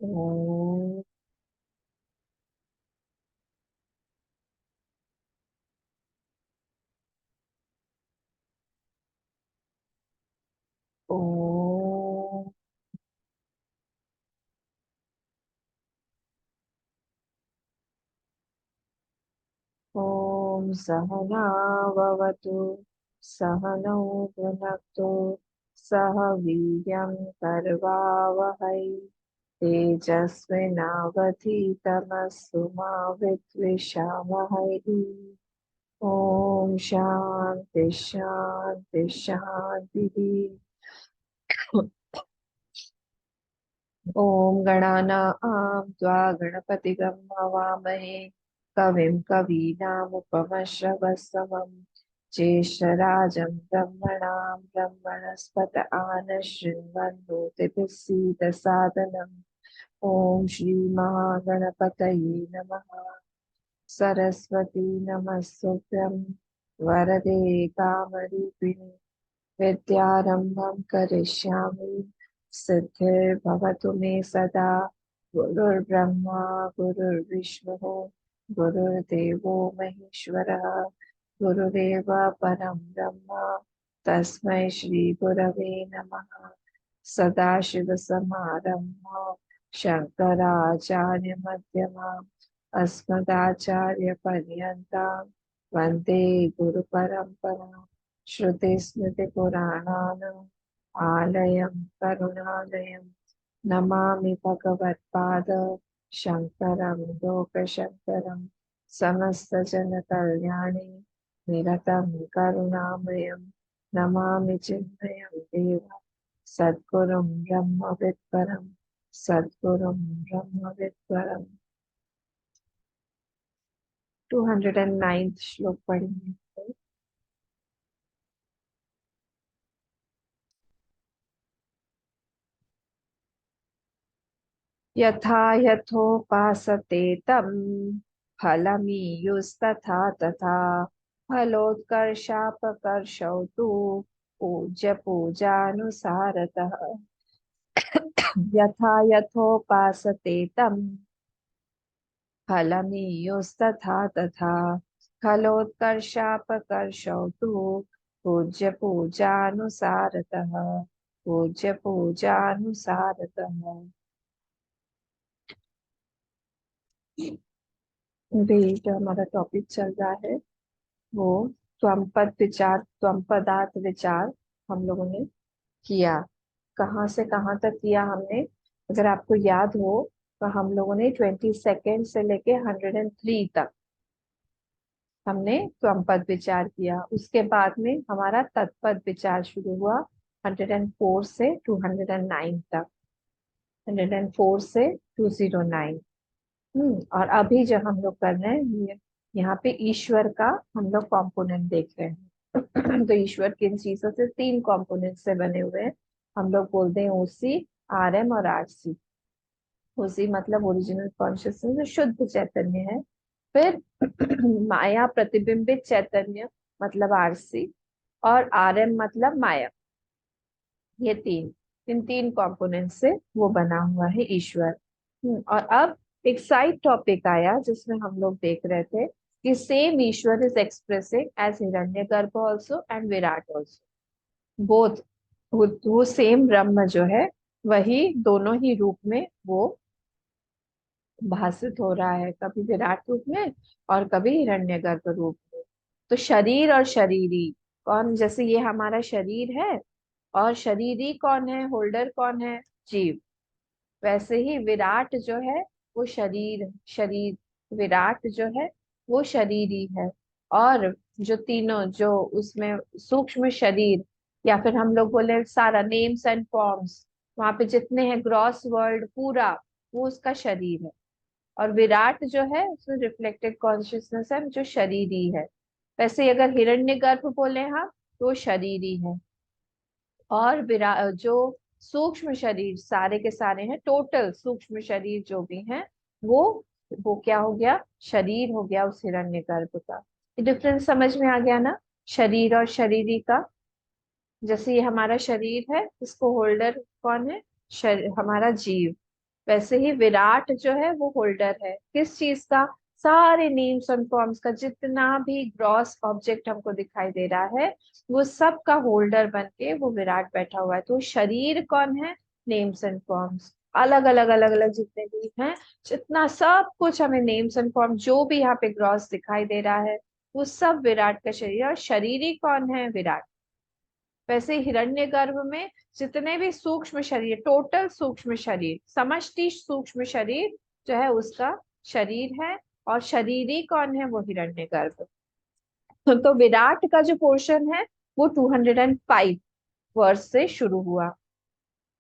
ओम। ओम। ओम सहनाववतु सहनौ भुनक्तु सह वीर्यं करवावहै तेजस्विनावधीतमस्तु मा विद्विषावहै। ओम शांति शांति शांति। ओम गणानां त्वा गणपतिगं हवामहे कविं कवीनामुपमश्रवस्तमं ज्येष्ठराजं ब्रह्मणां ब्रह्मणस्पत आनशृण्वन्नोतिभिः सीदसादनम्। ओम श्री महागणपतये नमः। सरस्वती नमस्तुभ्यं वरदे कामरूपिणि विद्यारम्भं करिष्यामि सिद्धिर्भवतु मे सदा। गुरुर्ब्रह्मा गुरुर्विष्णुः गुरुर्देवो महेश्वरः गुरुरेव परं ब्रह्म तस्मै श्री गुरवे नमः। सदाशिवसमारम्भा शङ्कराचार्यमध्यमाम् अस्मदाचार्यपर्यन्तां वन्दे गुरुपरम्पराम्। श्रुतिस्मृतिपुराणानाम् आलयं करुणालयं नमामि भगवत्पाद शङ्करं लोकशङ्करं समस्तजनकल्याणे निरतं करुणामयं नमामि चिन्मयं देव सद्गुरुं ब्रह्मविद्वरं सद्गुरुं ब्रह्मविद्वरम्। 209th श्लोक पढ़ेंगे। यथा यथोपासते तं फलमीयुस्तथा तथा फलोत्कर्षापकर्षौ तु पूज्य पूजानुसारतः। यथा यथोपासते तं फलमीयुस्तथा तथा फलोत्कर्षापकर्षौ तु पूज्य पूजानुसारतः। पूज्य पूजानुसारतः। अभी जो हमारा टॉपिक चल रहा है वो स्वपद विचार स्वपदार्थ विचार हम लोगों ने किया। कहाँ से कहाँ तक किया हमने, अगर आपको याद हो तो हम लोगों ने 22nd से लेके 103 तक हमने स्वपद विचार किया। उसके बाद में हमारा तत्पद विचार शुरू हुआ 104 से 209 तक। 104 से 209। और अभी जो हम लोग कर रहे हैं यहाँ पे ईश्वर का हम लोग कंपोनेंट देख रहे हैं। तो ईश्वर किन चीजों से, 3 कंपोनेंट से बने हुए हैं। हम लोग बोलते हैं ओसी, आरएम और आरसी। ओसी मतलब ओरिजिनल कॉन्शियसनेस जो शुद्ध चैतन्य है। फिर माया प्रतिबिंबित चैतन्य मतलब आरसी। और आरएम मतलब माया। ये तीन, इन 3 कंपोनेंट से वो बना हुआ है ईश्वर। और अब एक साइड टॉपिक आया जिसमें हम लोग देख रहे थे कि same Ishwar is expressing as Hiranyagarbha also and Virat also. Both, वो सेम ब्रह्म जो है वही दोनों ही रूप में वो भाषित हो रहा है, कभी विराट रूप में और कभी हिरण्यगर्भ रूप में। तो शरीर और शरीरी कौन, जैसे ये हमारा शरीर है और शरीरी कौन है, होल्डर कौन है, जीव। वैसे ही विराट जो है वो शरीर शरीर विराट जो है वो शरीरी है। और जो तीनों जो उसमें सूक्ष्म शरीर, या फिर हम लोग बोले सारा नेम्स एंड फॉर्म्स, वहां पे जितने हैं ग्रॉस वर्ल्ड पूरा, वो उसका शरीर है। और विराट जो है उसमें रिफ्लेक्टेड कॉन्शियसनेस है जो शरीरी है। वैसे ही अगर हिरण्यगर्भ बोले हम तो वो शरीरी है। और जो सूक्ष्म शरीर सारे के सारे हैं, टोटल सूक्ष्म शरीर जो भी हैं वो वो क्या हो गया, शरीर हो गया उस हिरण्यगर्भ का। ये डिफरेंस समझ में आ गया ना, शरीर और शरीरी का। जैसे ये हमारा शरीर है, इसको होल्डर कौन है, हमारा जीव। वैसे ही विराट जो है वो होल्डर है किस चीज का, सारे नेम्स एंड फॉर्म्स का, जितना भी ग्रॉस ऑब्जेक्ट हमको दिखाई दे रहा है वो सब का होल्डर बन के वो विराट बैठा हुआ है। तो शरीर कौन है, नेम्स एंड फॉर्म्स, अलग अलग अलग अलग जितने भी हैं, जितना सब कुछ हमें नेम्स एंड फॉर्म जो भी यहाँ पे ग्रॉस दिखाई दे रहा है वो सब विराट का शरीर है। और शरीरी कौन है, विराट। वैसे हिरण्यगर्भ में जितने भी सूक्ष्म शरीर, टोटल सूक्ष्म शरीर, समष्टि सूक्ष्म शरीर जो है उसका शरीर है। और शरीरी कौन है, वो हिरण्यगर्भ। तो विराट का जो पोर्शन है वो 205 वर्ष से शुरू हुआ।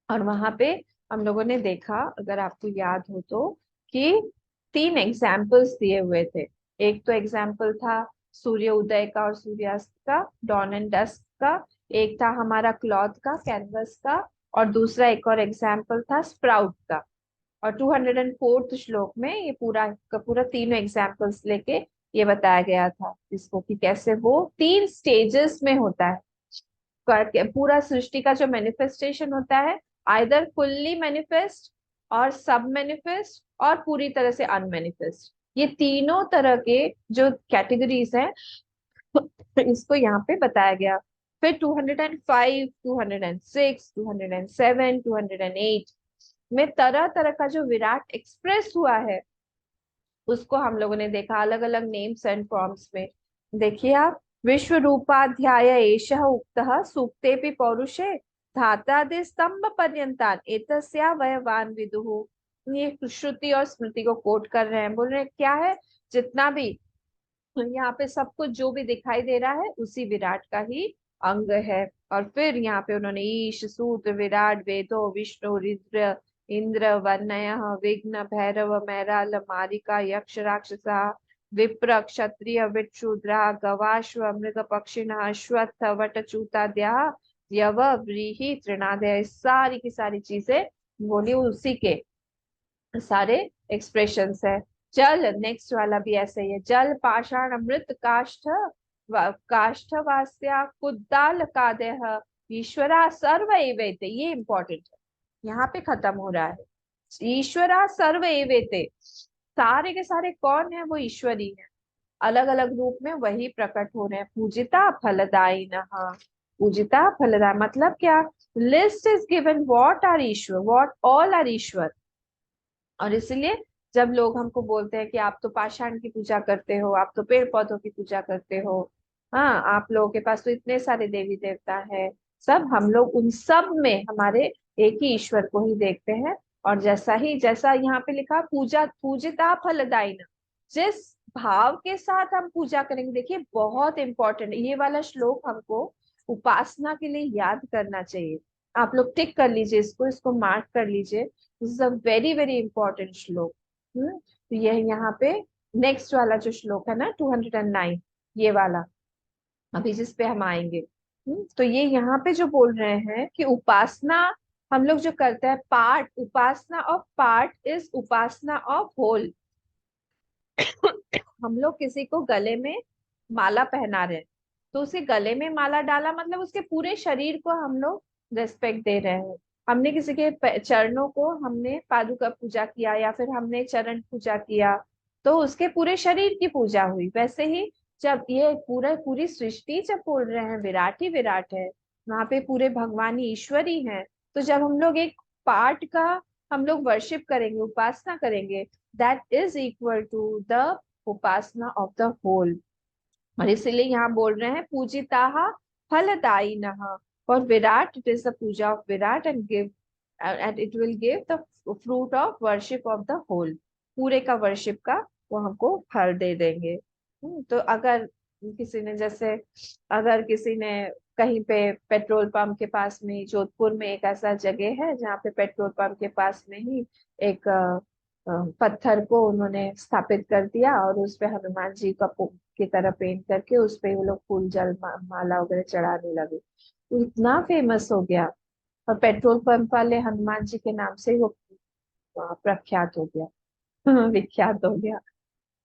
और वहां पे हम लोगों ने देखा, अगर आपको याद हो तो, कि तीन एग्जाम्पल्स दिए हुए थे। एक तो एग्जाम्पल था सूर्य उदय का और सूर्यास्त का, डॉन एंड डस्क का। एक था हमारा क्लॉथ का, कैनवस का। और दूसरा एक और एग्जाम्पल था स्प्राउट का। और 204th श्लोक में ये पूरा का पूरा तीनों एग्जाम्पल्स लेके ये बताया गया था इसको, कि कैसे वो तीन स्टेजेस में होता है। पूरा सृष्टि का जो मैनिफेस्टेशन होता है, आइदर फुल्ली मैनिफेस्ट और सब मैनिफेस्ट और पूरी तरह से अनमैनिफेस्ट, ये तीनों तरह के जो कैटेगरीज हैं इसको यहाँ पे बताया गया। फिर 205, 206, 207, 208 में तरह तरह का जो विराट एक्सप्रेस हुआ है उसको हम लोगों ने देखा अलग अलग नेम्स एंड फॉर्म्स में। देखिए आप, विश्व रूपाध्याय एषः उक्तः सूक्तेपि पौरुषे धातादि स्तंभ पर्यंतान एतस्या वयवान विदुः। ये श्रुति और स्मृति को कोट कर रहे हैं, बोल रहे हैं क्या है, जितना भी यहाँ पे सब कुछ जो भी दिखाई दे रहा है उसी विराट का ही अंग है। और फिर यहाँ पे उन्होंने ईश सूत्र विराट वेदो विष्णु रुद्र इंद्र वनय विघ्न भैरव मैराल मारिका यक्ष राक्षसा विप्र क्षत्रिय विक्षुद्रा गवाश्व मृग पक्षिण अश्वत्थ वटचूताद्या यव व्रीहि तृणादय, सारी की सारी चीजें बोली उसी के सारे एक्सप्रेशंस है। जल, नेक्स्ट वाला भी ऐसे ही है, जल पाषाण अमृत काष्ठ काष्ठवास्या कुद्दाल कादेह ईश्वरा सर्व एवेते, ये इंपॉर्टेंट है, यहाँ पे खत्म हो रहा है। ईश्वरा सर्व एवेते, सारे के सारे कौन है, वो ईश्वरी है, अलग अलग रूप में वही प्रकट हो रहे हैं। पूजिता फलदायी नहा, पूजिता फलदाय मतलब क्या, list is given what are Ishwar, what all are Ishwar. और इसलिए जब लोग हमको बोलते हैं कि आप तो पाषाण की पूजा करते हो, आप तो पेड़ पौधों की पूजा करते हो, हाँ आप लोगों के पास तो इतने सारे देवी देवता है, सब हम लोग उन सब में हमारे एक ही ईश्वर को ही देखते हैं। और जैसा यहाँ पे लिखा, पूजा पूजिता फलदायिना, जिस भाव के साथ हम पूजा करेंगे, देखिए बहुत इंपॉर्टेंट ये वाला श्लोक हमको उपासना के लिए याद करना चाहिए। आप लोग टिक कर लीजिए इसको, इसको मार्क कर लीजिए, this is a very very important श्लोक। तो यह यहाँ पे नेक्स्ट वाला जो श्लोक है ना 209, ये वाला अभी जिस पे हम आएंगे। तो ये यहाँ पे जो बोल रहे हैं कि उपासना हम लोग जो करते हैं, पार्ट उपासना ऑफ पार्ट इज उपासना ऑफ होल। हम लोग किसी को गले में माला पहना रहे हैं, तो उसे गले में माला डाला मतलब उसके पूरे शरीर को हम लोग रेस्पेक्ट दे रहे हैं। हमने किसी के चरणों को हमने पादुका पूजा किया या फिर हमने चरण पूजा किया, तो उसके पूरे शरीर की पूजा हुई। वैसे ही जब ये पूरी सृष्टि जब बोल रहे हैं विराट ही विराट है, वहां पे पूरे भगवान ही ईश्वर ही है। तो जब हम लोग एक पार्ट का हम लोग वर्शिप करेंगे, उपासना करेंगे, that is equal to the उपासना ऑफ द होल। और इसीलिए यहाँ बोल रहे हैं पूजिता फलदायिनः, और विराट, इट इज द पूजा of Virat and give and it will give the fruit of worship of the whole, पूरे का वर्शिप का वो हमको फल दे देंगे। तो अगर किसी ने जैसे, अगर किसी ने कहीं पे पेट्रोल पंप के पास में, जोधपुर में एक ऐसा जगह है जहाँ पे पेट्रोल पंप के पास में ही एक पत्थर को उन्होंने स्थापित कर दिया और उस पे हनुमान जी का की तरह पेंट करके उस पे वो लोग फूल जल माला वगैरह चढ़ाने लगे, तो इतना फेमस हो गया। और पेट्रोल पंप वाले हनुमान जी के नाम से ही वो प्रख्यात हो गया, विख्यात हो गया।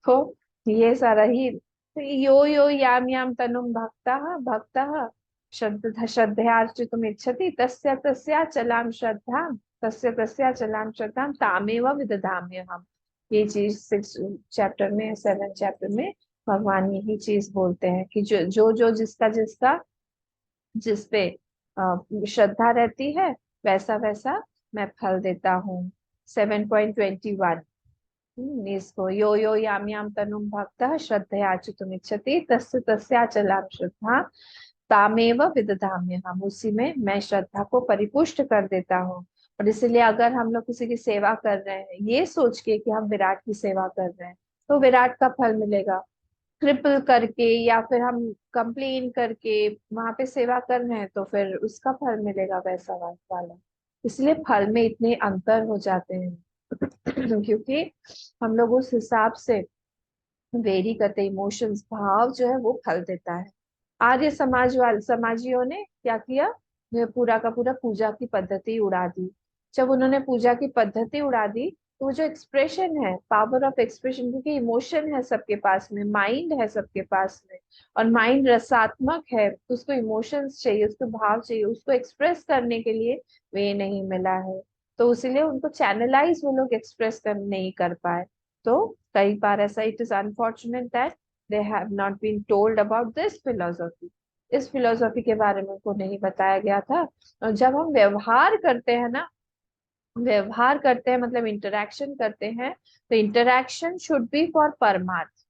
तो ये सारा ही, तो यो यो याम याम तनुम भक्तः भक्तः श्रद्धार्चितुम इच्छति तस्य तस्या चलाम श्रद्धा तस्य तस्याचलां श्रद्धां तामेव विदधाम्यहम्। ये चीज 6 चैप्टर में, 7 चैप्टर में भगवान यही चीज बोलते हैं कि जो जो जो जिसका जिसका जिस पे श्रद्धा रहती है, वैसा वैसा मैं फल देता हूँ। 7.21 इसको यो यो याम याम तनुम भक्तः श्रद्धयाच्युतमिच्छति तस्य तस्याचलां श्रद्धा तामेव विदधाम्य। हम उसी में मैं श्रद्धा को परिपुष्ट कर देता हूँ। और इसलिए अगर हम लोग किसी की सेवा कर रहे हैं ये सोच के कि हम विराट की सेवा कर रहे हैं, तो विराट का फल मिलेगा। ट्रिपल करके या फिर हम कंप्लेन करके वहां पे सेवा कर रहे हैं, तो फिर उसका फल मिलेगा वैसा वाला। इसलिए फल में इतने अंतर हो जाते हैं क्योंकि हम लोग उस हिसाब से वेरी करते, इमोशंस भाव जो है वो फल देता है। आर्य समाज वाले समाजियों ने क्या किया, वे पूरा का पूरा पूजा की पद्धति उड़ा दी। जब उन्होंने पूजा की पद्धति उड़ा दी, तो वो जो एक्सप्रेशन है, पावर ऑफ एक्सप्रेशन, क्योंकि इमोशन है सबके पास में, माइंड है सबके पास में, और माइंड रसात्मक है, उसको इमोशंस चाहिए, उसको भाव चाहिए, उसको एक्सप्रेस करने के लिए वे नहीं मिला है। तो इसीलिए उनको चैनलाइज वो लोग एक्सप्रेस कर नहीं कर पाए। तो कई बार ऐसा, it is unfortunate that they have not been told about this philosophy. इस फिलोसॉफी के बारे में उनको नहीं बताया गया था। और जब हम व्यवहार करते हैं ना, व्यवहार करते हैं मतलब इंटरेक्शन करते हैं, तो इंटरेक्शन शुड बी फॉर परमार्थ।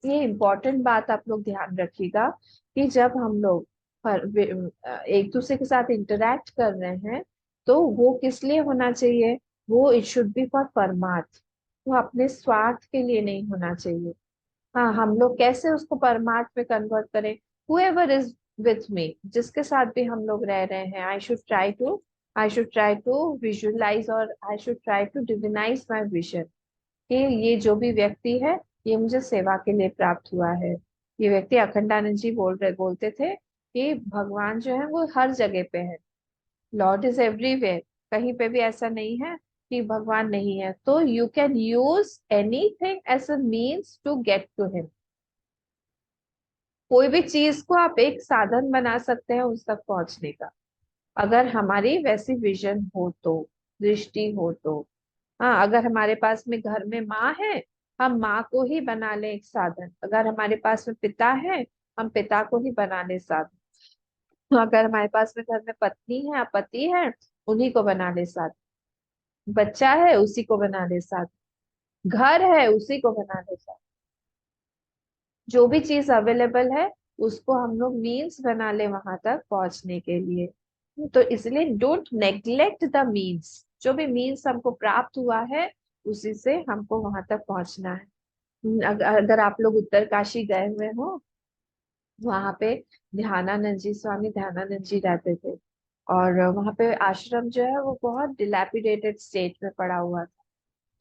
ये इम्पोर्टेंट बात आप लोग ध्यान रखिएगा कि जब हम लोग एक दूसरे के साथ इंटरेक्ट कर रहे हैं, तो वो किस लिए होना चाहिए, वो इट शुड बी फॉर परमार्थ। वो अपने स्वार्थ के लिए नहीं होना चाहिए। हाँ, हम लोग कैसे उसको परमार्थ में कन्वर्ट करें। whoever इज विथ मी, जिसके साथ भी हम लोग रह रहे हैं, I should try to visualise, और I should try to divinise my vision कि ये जो भी व्यक्ति है, ये मुझे सेवा के लिए प्राप्त हुआ है। ये व्यक्ति अखंडानंद जी बोलते थे कि भगवान जो है वो हर जगह पे है, लॉर्ड इज एवरीवेयर। कहीं पे भी ऐसा नहीं है कि भगवान नहीं है। तो you can use anything as a means to get to him. कोई भी चीज को आप एक साधन बना सकते हैं उस तक पहुंचने का, अगर हमारी वैसी विजन हो तो, दृष्टि हो तो। हाँ, अगर हमारे पास में घर में माँ है, हम माँ को ही बना ले एक साधन। अगर हमारे पास में पिता है, हम पिता को ही बना ले साधन। अगर हमारे पास में घर में पत्नी है या पति है, उन्हीं को बना ले साधन। बच्चा है, उसी को बना ले साधन। घर है, उसी को बना ले साधन। जो भी चीज अवेलेबल है, उसको हम लोग मीन्स बना ले वहां तक पहुंचने के लिए। तो इसलिए डोंट नेग्लेक्ट द मीन्स। जो भी मीन्स हमको प्राप्त हुआ है, उसी से हमको वहां तक पहुंचना है। अगर आप लोग उत्तरकाशी गए हुए हो, वहां पे ध्यानानंद जी, स्वामी ध्यानानंद जी रहते थे। और वहां पे आश्रम जो है वो बहुत डिलैपिडेटेड स्टेट में पड़ा हुआ था।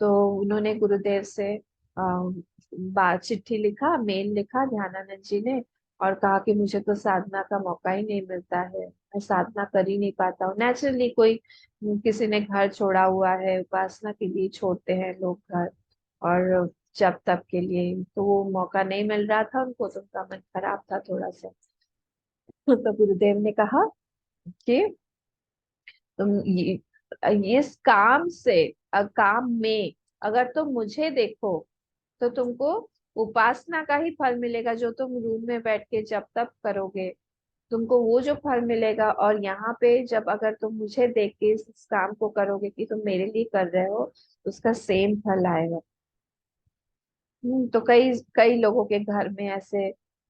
तो उन्होंने गुरुदेव से बात चिट्ठी लिखा, मेल लिखा ध्यानानंद जी ने, और कहा कि मुझे तो साधना का मौका ही नहीं मिलता है, मैं साधना कर ही नहीं पाता हूँ। नेचुरली कोई किसी ने घर छोड़ा हुआ है, उपासना के लिए छोड़ते हैं लोग घर, और जब तब के लिए, तो वो मौका नहीं मिल रहा था उनको, तो उनका मन खराब था थोड़ा सा। तो गुरुदेव ने कहा कि तुम इस काम से, काम में अगर तुम मुझे देखो, तो तुमको उपासना का ही फल मिलेगा जो तुम रूम में बैठ के जब तब करोगे, तुमको वो जो फल मिलेगा। और यहाँ पे जब अगर तुम मुझे देख के इस काम को करोगे कि तुम मेरे लिए कर रहे हो, उसका सेम फल आएगा। तो कई कई लोगों के घर में ऐसे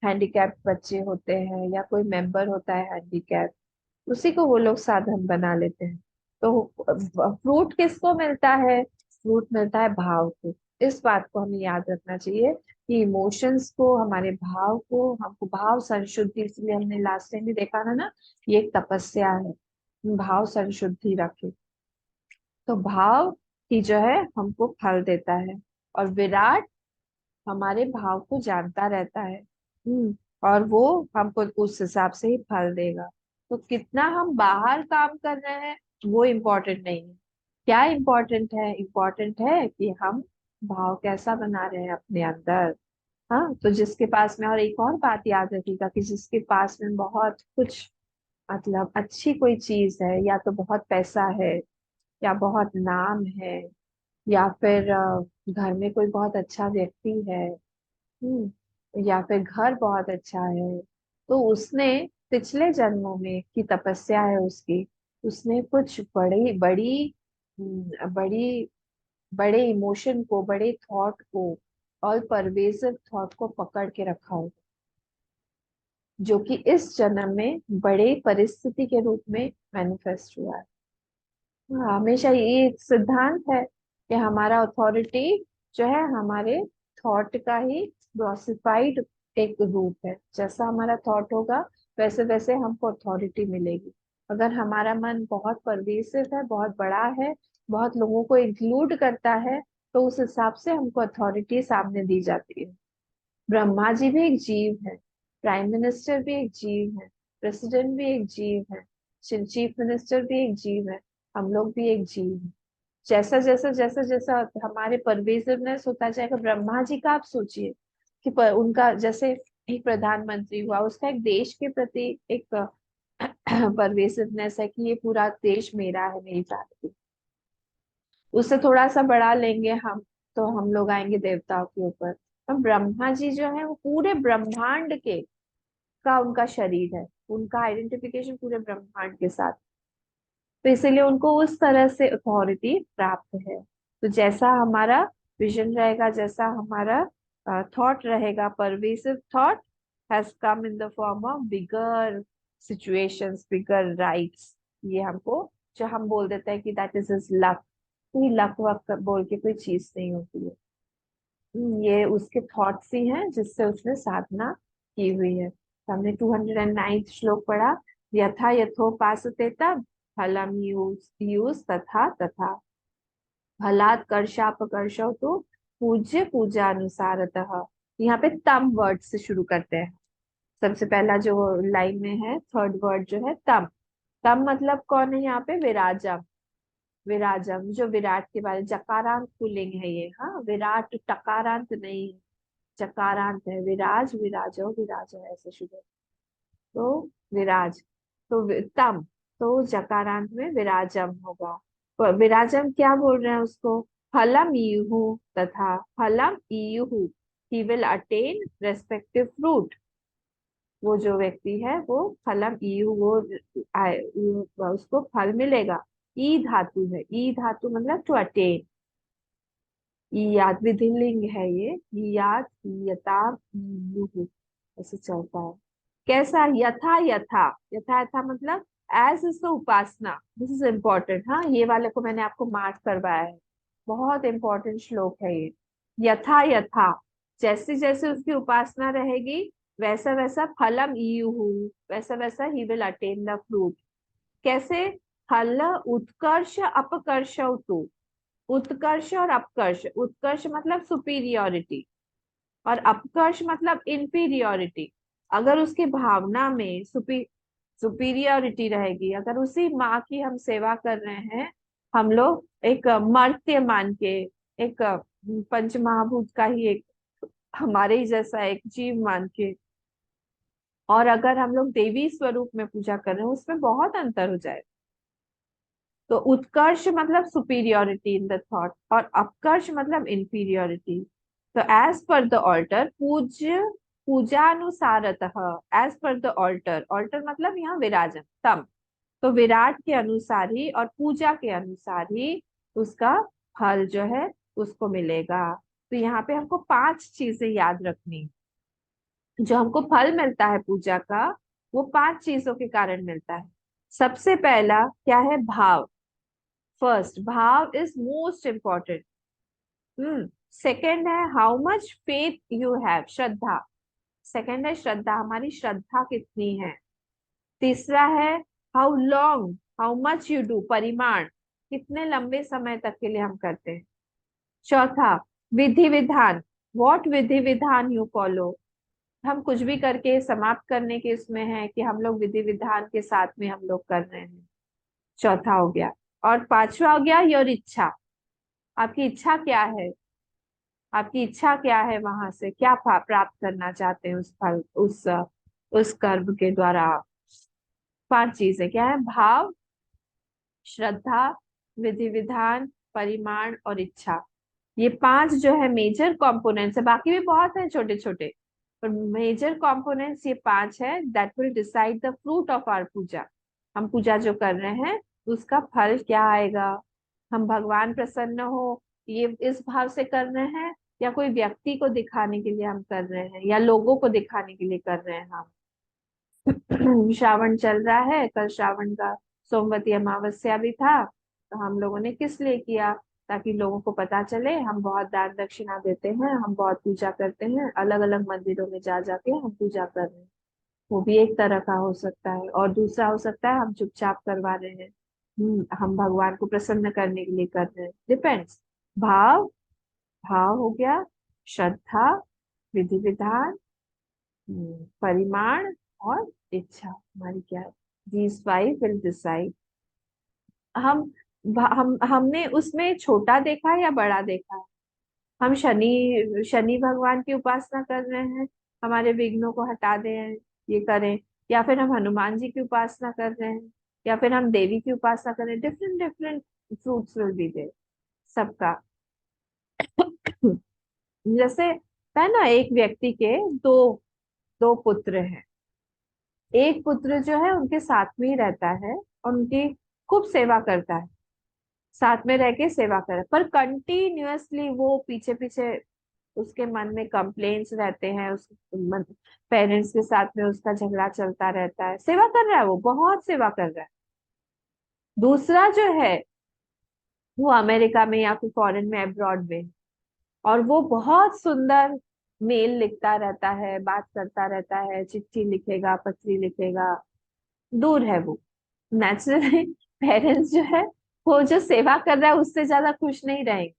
हैंडीकैप बच्चे होते हैं, या कोई मेंबर होता है हैंडीकैप, उसी को वो लोग साधन बना लेते हैं। तो फ्रूट किसको मिलता है, फ्रूट मिलता है भाव को। इस बात को हमें याद रखना चाहिए कि इमोशंस को, हमारे भाव को, हमको भाव संशुद्धि, इसलिए हमने लास्ट टाइम भी देखा था ना, ये एक तपस्या है, भाव संशुद्धि रखे। तो भाव ही जो है हमको फल देता है। और विराट हमारे भाव को जानता रहता है। और वो हमको उस हिसाब से ही फल देगा। तो कितना हम बाहर काम कर रहे हैं वो इम्पोर्टेंट नहीं है। क्या इम्पोर्टेंट है, इम्पोर्टेंट है कि हम भाव कैसा बना रहे हैं अपने अंदर। हाँ, तो जिसके पास में, और एक और बात याद रखिएगा कि जिसके पास में बहुत कुछ, मतलब अच्छी कोई चीज है, या तो बहुत पैसा है, या बहुत नाम है, या फिर घर में कोई बहुत अच्छा व्यक्ति है, या फिर घर बहुत अच्छा है, तो उसने पिछले जन्मों में की तपस्या है उसकी, उसने कुछ बड़ी बड़ी बड़ी बड़े इमोशन को, बड़े थॉट को, और परवेसिव थॉट को पकड़ के रखा हो, जो कि इस जन्म में बड़े परिस्थिति के रूप में मैनिफेस्ट हुआ है। हाँ, हमेशा ये एक सिद्धांत है कि हमारा अथॉरिटी जो है हमारे थॉट का ही ग्लॉसिफाइड एक रूप है। जैसा हमारा थॉट होगा वैसे वैसे हमको अथॉरिटी मिलेगी। अगर हमारा मन बहुत परवेसिव है, बहुत बड़ा है, बहुत लोगों को इंक्लूड करता है, तो उस हिसाब से हमको अथॉरिटी सामने दी जाती है। ब्रह्मा जी भी एक जीव है, प्राइम मिनिस्टर भी एक जीव है, प्रेसिडेंट भी एक जीव है, चीफ मिनिस्टर भी एक जीव है, हम लोग भी एक जीव हैं। जैसा जैसा हमारे परवेसिवनेस होता जाएगा, ब्रह्मा जी का आप सोचिए कि उनका जैसे एक प्रधानमंत्री हुआ, उसका एक देश के प्रति एक परवेसिवनेस है कि ये पूरा देश मेरा है, मेरी प्राप्ति। उससे थोड़ा सा बढ़ा लेंगे हम, तो हम लोग आएंगे देवताओं के ऊपर। हम ब्रह्मा जी जो है वो पूरे ब्रह्मांड के का उनका शरीर है, उनका आइडेंटिफिकेशन पूरे ब्रह्मांड के साथ। तो इसीलिए उनको उस तरह से अथॉरिटी प्राप्त है। तो जैसा हमारा विजन रहेगा, जैसा हमारा थॉट रहेगा, pervasive thought has come in the form of bigger situations, bigger rights. ये हमको, जो हम बोल देते हैं कि दैट इज इज लक, कोई लक वक बोल के कोई चीज नहीं होती है। ये उसके थॉट्स ही हैं जिससे उसने साधना की हुई है। तो हमने 209 श्लोक पढ़ा, यथा यथोपासते तब फलम यूज यूज तथा तथा, फलात् कर्षापकर्षौ तो पूज्य पूजानुसारतः। यहाँ पे तम वर्ड से शुरू करते हैं। सबसे पहला जो लाइन में है, थर्ड वर्ड जो है तम। तम मतलब कौन है यहाँ पे? विराजम। विराजम जो विराट के बारे, जकारांत पुल्लिंग है ये, हाँ, विराट टकारांत नहीं, चकारांत है। विराज, विराजो, विराजो ऐसे शुरू है। तो विराज, तो तम, तो जकारांत में विराजम होगा। तो विराजम क्या बोल रहे हैं उसको? फलम ईयु तथा, फलम ईयु, he will attain respective fruit. वो जो व्यक्ति है वो फलम ईयु, वो उसको फल मिलेगा। ई धातु है, ई धातु मतलब टू अटेन। ईयात विधिलिंग है ये, ईयात ईयता ईयुः, ऐसे चलता है। कैसा? यथा यथा, यथा यथा मतलब एज इज द उपासना। दिस इज इम्पोर्टेंट, हाँ, ये वाले को मैंने आपको मार्क करवाया है, बहुत इंपॉर्टेंट श्लोक है ये। यथा यथा, जैसे जैसे उसकी उपासना रहेगी, वैसा वैसा फलम ईयुः, वैसा वैसा ही विल अटेन द फ्रूट। कैसे? फल उत्कर्ष अपकर्ष तो, उत्कर्ष और अपकर्ष, उत्कर्ष मतलब सुपीरियोरिटी, और अपकर्ष मतलब इंफीरियोरिटी। अगर उसकी भावना में सुपीरियोरिटी रहेगी, अगर उसी माँ की हम सेवा कर रहे हैं, हम लोग एक मर्त्य मान के, एक पंच महाभूत का ही एक, हमारे ही जैसा एक जीव मान के, और अगर हम लोग देवी स्वरूप में पूजा कर रहे हैं, उसमें बहुत अंतर हो जाए। तो उत्कर्ष मतलब सुपीरियोरिटी इन द थॉट, और अपकर्ष मतलब इंफीरियोरिटी। तो एज पर द ऑल्टर, पूज्य पूजानुसारतः, as per the altar, altar मतलब यहाँ विराजन तम, तो विराट के अनुसार ही और पूजा के अनुसार ही उसका फल जो है उसको मिलेगा। तो यहाँ पे हमको 5 चीजें याद रखनी। जो हमको फल मिलता है पूजा का, वो 5 चीजों के कारण मिलता है। सबसे पहला क्या है? भाव। फर्स्ट, भाव इज मोस्ट इम्पोर्टेंट। सेकंड है how much faith you have, Shraddha. Second है श्रद्धा, हमारी श्रद्धा कितनी है। तीसरा है how long, how much you do, परिमाण, कितने लंबे समय तक के लिए हम करते हैं। चौथा, विधि विधान, व्हाट विधि विधान यू फॉलो, हम कुछ भी करके समाप्त करने के इसमें है कि हम लोग विधि विधान के साथ में हम लोग कर रहे हैं। चौथा हो गया। और पांचवा हो गया योर इच्छा, आपकी इच्छा क्या है, आपकी इच्छा क्या है, वहां से क्या प्राप्त करना चाहते हैं उस फल, उस कर्म के द्वारा। 5 चीजें क्या है? भाव, श्रद्धा, विधि विधान, परिमाण और इच्छा। ये पांच जो है मेजर कंपोनेंट्स है, बाकी भी बहुत है छोटे छोटे, पर मेजर कंपोनेंट्स ये पांच है that will decide the fruit of our puja. हम पूजा जो कर रहे हैं उसका फल क्या आएगा। हम भगवान प्रसन्न हो ये इस भाव से कर रहे हैं, या कोई व्यक्ति को दिखाने के लिए हम कर रहे हैं, या लोगों को दिखाने के लिए कर रहे हैं हम। श्रावण चल रहा है, कल श्रावण का सोमवती अमावस्या भी था, तो हम लोगों ने किस लिए किया, ताकि लोगों को पता चले हम बहुत दान दक्षिणा देते हैं, हम बहुत पूजा करते हैं, अलग अलग मंदिरों में जा जाके हम पूजा कर रहे हैं। वो भी एक तरह का हो सकता है, और दूसरा हो सकता है हम चुपचाप करवा रहे हैं। हम भगवान को प्रसन्न करने के लिए कर रहे हैं, डिपेंड्स। भाव, भाव हो गया, श्रद्धा, विधि विधान, परिमाण और इच्छा हमारी क्या है। These five will decide. हम हम हमने उसमें छोटा देखा है या बड़ा देखा है। हम शनि शनि भगवान की उपासना कर रहे हैं, हमारे विघ्नों को हटा दें, ये करें, या फिर हम हनुमान जी की उपासना कर रहे हैं, या फिर हम देवी की उपासना कर रहे हैं, different different fruits will be there सबका। जैसे है ना, एक व्यक्ति के दो दो पुत्र हैं। एक पुत्र जो है उनके साथ में ही रहता है और उनकी खूब सेवा करता है, साथ में रह के सेवा करे, पर कंटिन्यूअसली वो पीछे पीछे उसके मन में कंप्लेन्स रहते हैं, उस पेरेंट्स के साथ में उसका झगड़ा चलता रहता है। सेवा कर रहा है, वो बहुत सेवा कर रहा है। दूसरा जो है वो अमेरिका में या फिर फॉरेन में, अब्रॉड में, और वो बहुत सुंदर मेल लिखता रहता है, बात करता रहता है, चिट्ठी लिखेगा, पत्री लिखेगा, दूर है वो। नेचुरली पेरेंट्स जो है वो जो सेवा कर रहा है उससे ज्यादा खुश नहीं रहेंगे,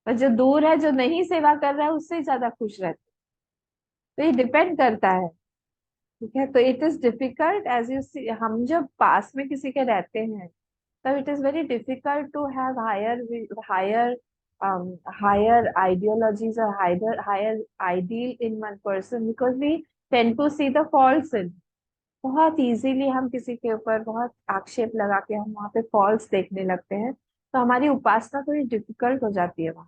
और जो दूर है जो नहीं सेवा कर रहा है उससे ज्यादा खुश रहते हैं। तो ये डिपेंड करता है। ठीक है, तो it is difficult as you see, हम जब पास में किसी के रहते हैं तब it is very difficult to have higher higher higher ideologies और higher higher ideal in one person, because we tend to see the faults in. बहुत इजीली हम किसी के ऊपर बहुत आक्षेप लगा के हम वहां पे फॉल्स देखने लगते हैं, तो हमारी उपासना थोड़ी डिफिकल्ट हो जाती है वहां।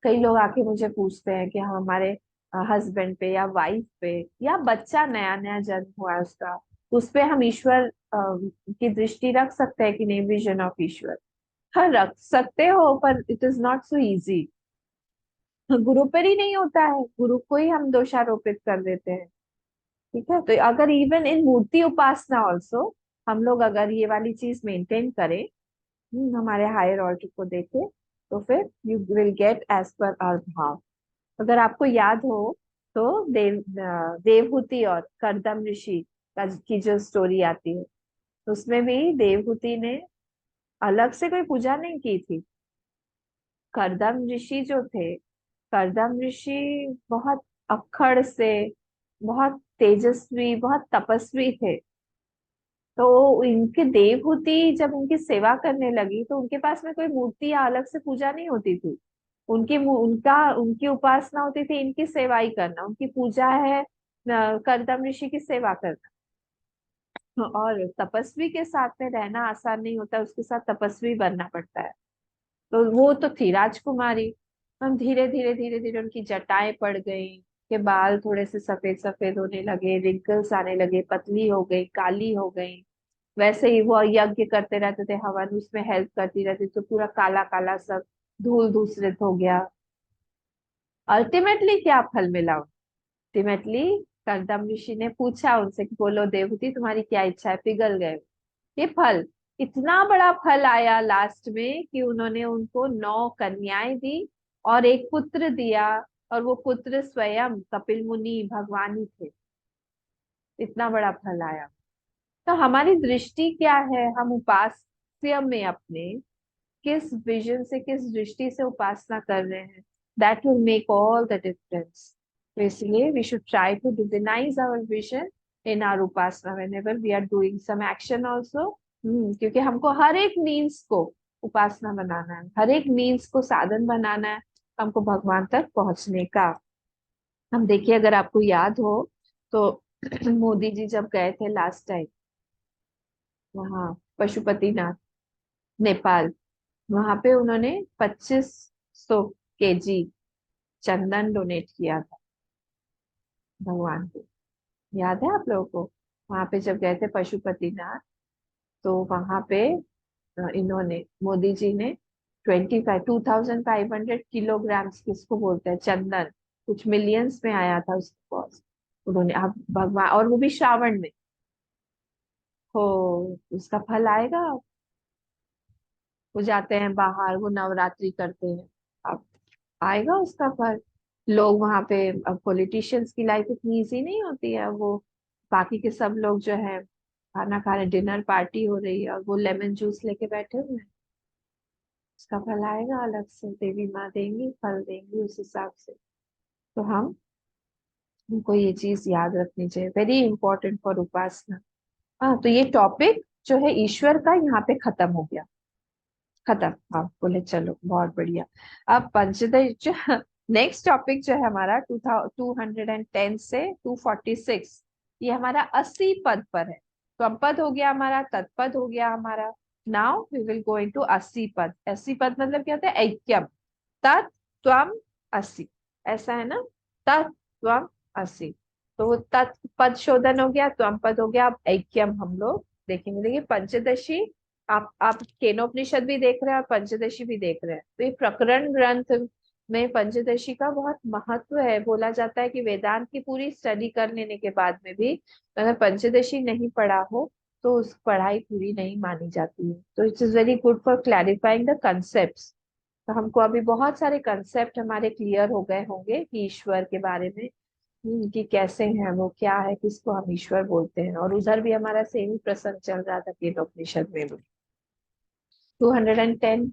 कई लोग आके मुझे पूछते हैं कि हम हमारे हस्बैंड पे या वाइफ पे या बच्चा नया नया जन्म हुआ है उसका, उस पे हम ईश्वर की दृष्टि रख सकते हैं कि नहीं, विजन ऑफ ईश्वर। हाँ रख सकते हो, पर it is not so easy. गुरु पर ही नहीं होता है, गुरु को ही हम दोषारोपित कर देते हैं। ठीक है, तो अगर even in Murthy Upasana also हम लोग अगर ये वाली चीज मेंटेन करें, हमारे हायर ऑर्डर को देखे, तो फिर you will get as per our भाव। अगर आपको याद हो तो देवहूति और करदम ऋषि का की जो स्टोरी आती है, उसमें भी देवहूति ने अलग से कोई पूजा नहीं की थी। करदम ऋषि जो थे, करदम ऋषि बहुत अक्खड़ से, बहुत तेजस्वी, बहुत तपस्वी थे। तो इनके देवहूति जब उनकी सेवा करने लगी तो उनके पास में कोई मूर्ति या अलग से पूजा नहीं होती थी। उनकी उपासना होती थी इनकी सेवा ही करना, उनकी पूजा है करदम ऋषि की सेवा करना। और तपस्वी के साथ में रहना आसान नहीं होता, उसके साथ तपस्वी बनना पड़ता है। तो वो तो थी राजकुमारी। हम धीरे धीरे धीरे धीरे उनकी जटाएं पड़ गई, के बाल थोड़े से सफेद सफेद होने लगे, रिंकल्स आने लगे, पतली हो गई, काली हो गई। वैसे ही वो यज्ञ करते रहते थे, हवन उसमें हेल्प करती रहती, तो पूरा काला काला सब धूल धूसरित हो गया। अल्टीमेटली क्या फल मिला? अल्टीमेटली करदम ऋषि ने पूछा उनसे कि बोलो देवहूति तुम्हारी क्या इच्छा है, पिघल गए ये फल। इतना बड़ा फल आया लास्ट में कि उन्होंने उनको 9 कन्याएं दी और एक पुत्र दिया, और वो पुत्र स्वयं कपिल मुनि भगवान ही थे। इतना बड़ा फल आया। तो हमारी दृष्टि क्या है, हम उपास्य में अपने किस विजन से, किस दृष्टि से उपासना कर रहे हैं, that will make all the difference. तो इसलिए we should try to divinise our vision in our upasana whenever we are doing some action also. क्योंकि हमको हर एक मीन्स को उपासना बनाना है, हर एक मीन्स को साधन बनाना है हमको भगवान तक पहुंचने का। हम देखिए, अगर आपको याद हो तो मोदी जी जब गए थे लास्ट टाइम वहाँ पशुपतिनाथ, नेपाल। वहां पे उन्होंने 2500 केजी चंदन डोनेट किया था भगवान को। याद है आप लोगों को? वहां पे जब गए थे पशुपतिनाथ, तो वहां पे इन्होंने, मोदी जी ने 2500 किलोग्राम्स, किसको बोलते हैं, चंदन, कुछ मिलियंस में आया था उसका कॉस्ट। उन्होंने, अब भगवान, और वो भी श्रावण में, हो, उसका फल आएगा। वो जाते हैं बाहर, वो नवरात्रि करते हैं, अब आएगा उसका फल। लोग वहां पे, अब पॉलिटिशियंस की लाइफ इतनी इजी नहीं होती है, वो बाकी के सब लोग जो है खाना खा रहे, डिनर पार्टी हो रही है, और वो लेमन जूस लेके बैठे हुए हैं। उसका फल आएगा अलग से, देवी माँ देंगी, फल देंगी उस हिसाब से। तो हम, हमको ये चीज याद रखनी चाहिए, वेरी इंपॉर्टेंट फॉर उपासना। हाँ, तो ये टॉपिक जो है ईश्वर का यहाँ पे खत्म हो गया। खत्म, हाँ बोले, चलो बहुत बढ़िया। अब पंचदश, नेक्स्ट टॉपिक जो है हमारा 210 से 246, ये हमारा 80 पद पर है। त्वमपद हो गया हमारा, तत्पद हो गया हमारा। Now we will go into 80 पद। 80 पद मतलब क्या होता है? ऐक्यम, तत्, त्वम, असि, ऐसा है ना? तत्, त्वम, असि। तो वो तत् पद शोधन हो गया, त्वम पद हो गया। अब ऐक्यम हम लोग देखेंगे। देखिए पंचदशी, आप केनोपनिषद भी देख रहे हैं और पंचदशी भी देख रहे हैं, तो ये प्रकरण ग्रंथ में पंचदशी का बहुत महत्व है। बोला जाता है कि वेदांत की पूरी स्टडी कर लेने के बाद में भी अगर पंचदशी नहीं पढ़ा हो, तो उस पढ़ाई पूरी नहीं मानी जाती है। तो it is very good for clarifying the concept. तो हमको अभी बहुत सारे कंसेप्ट हमारे क्लियर हो गए होंगे कि ईश्वर के बारे में, कि कैसे हैं वो, क्या है, किसको हम ईश्वर बोलते हैं। और उधर भी हमारा सेम ही प्रसंग चल रहा था केनोपनिषद में भी। 210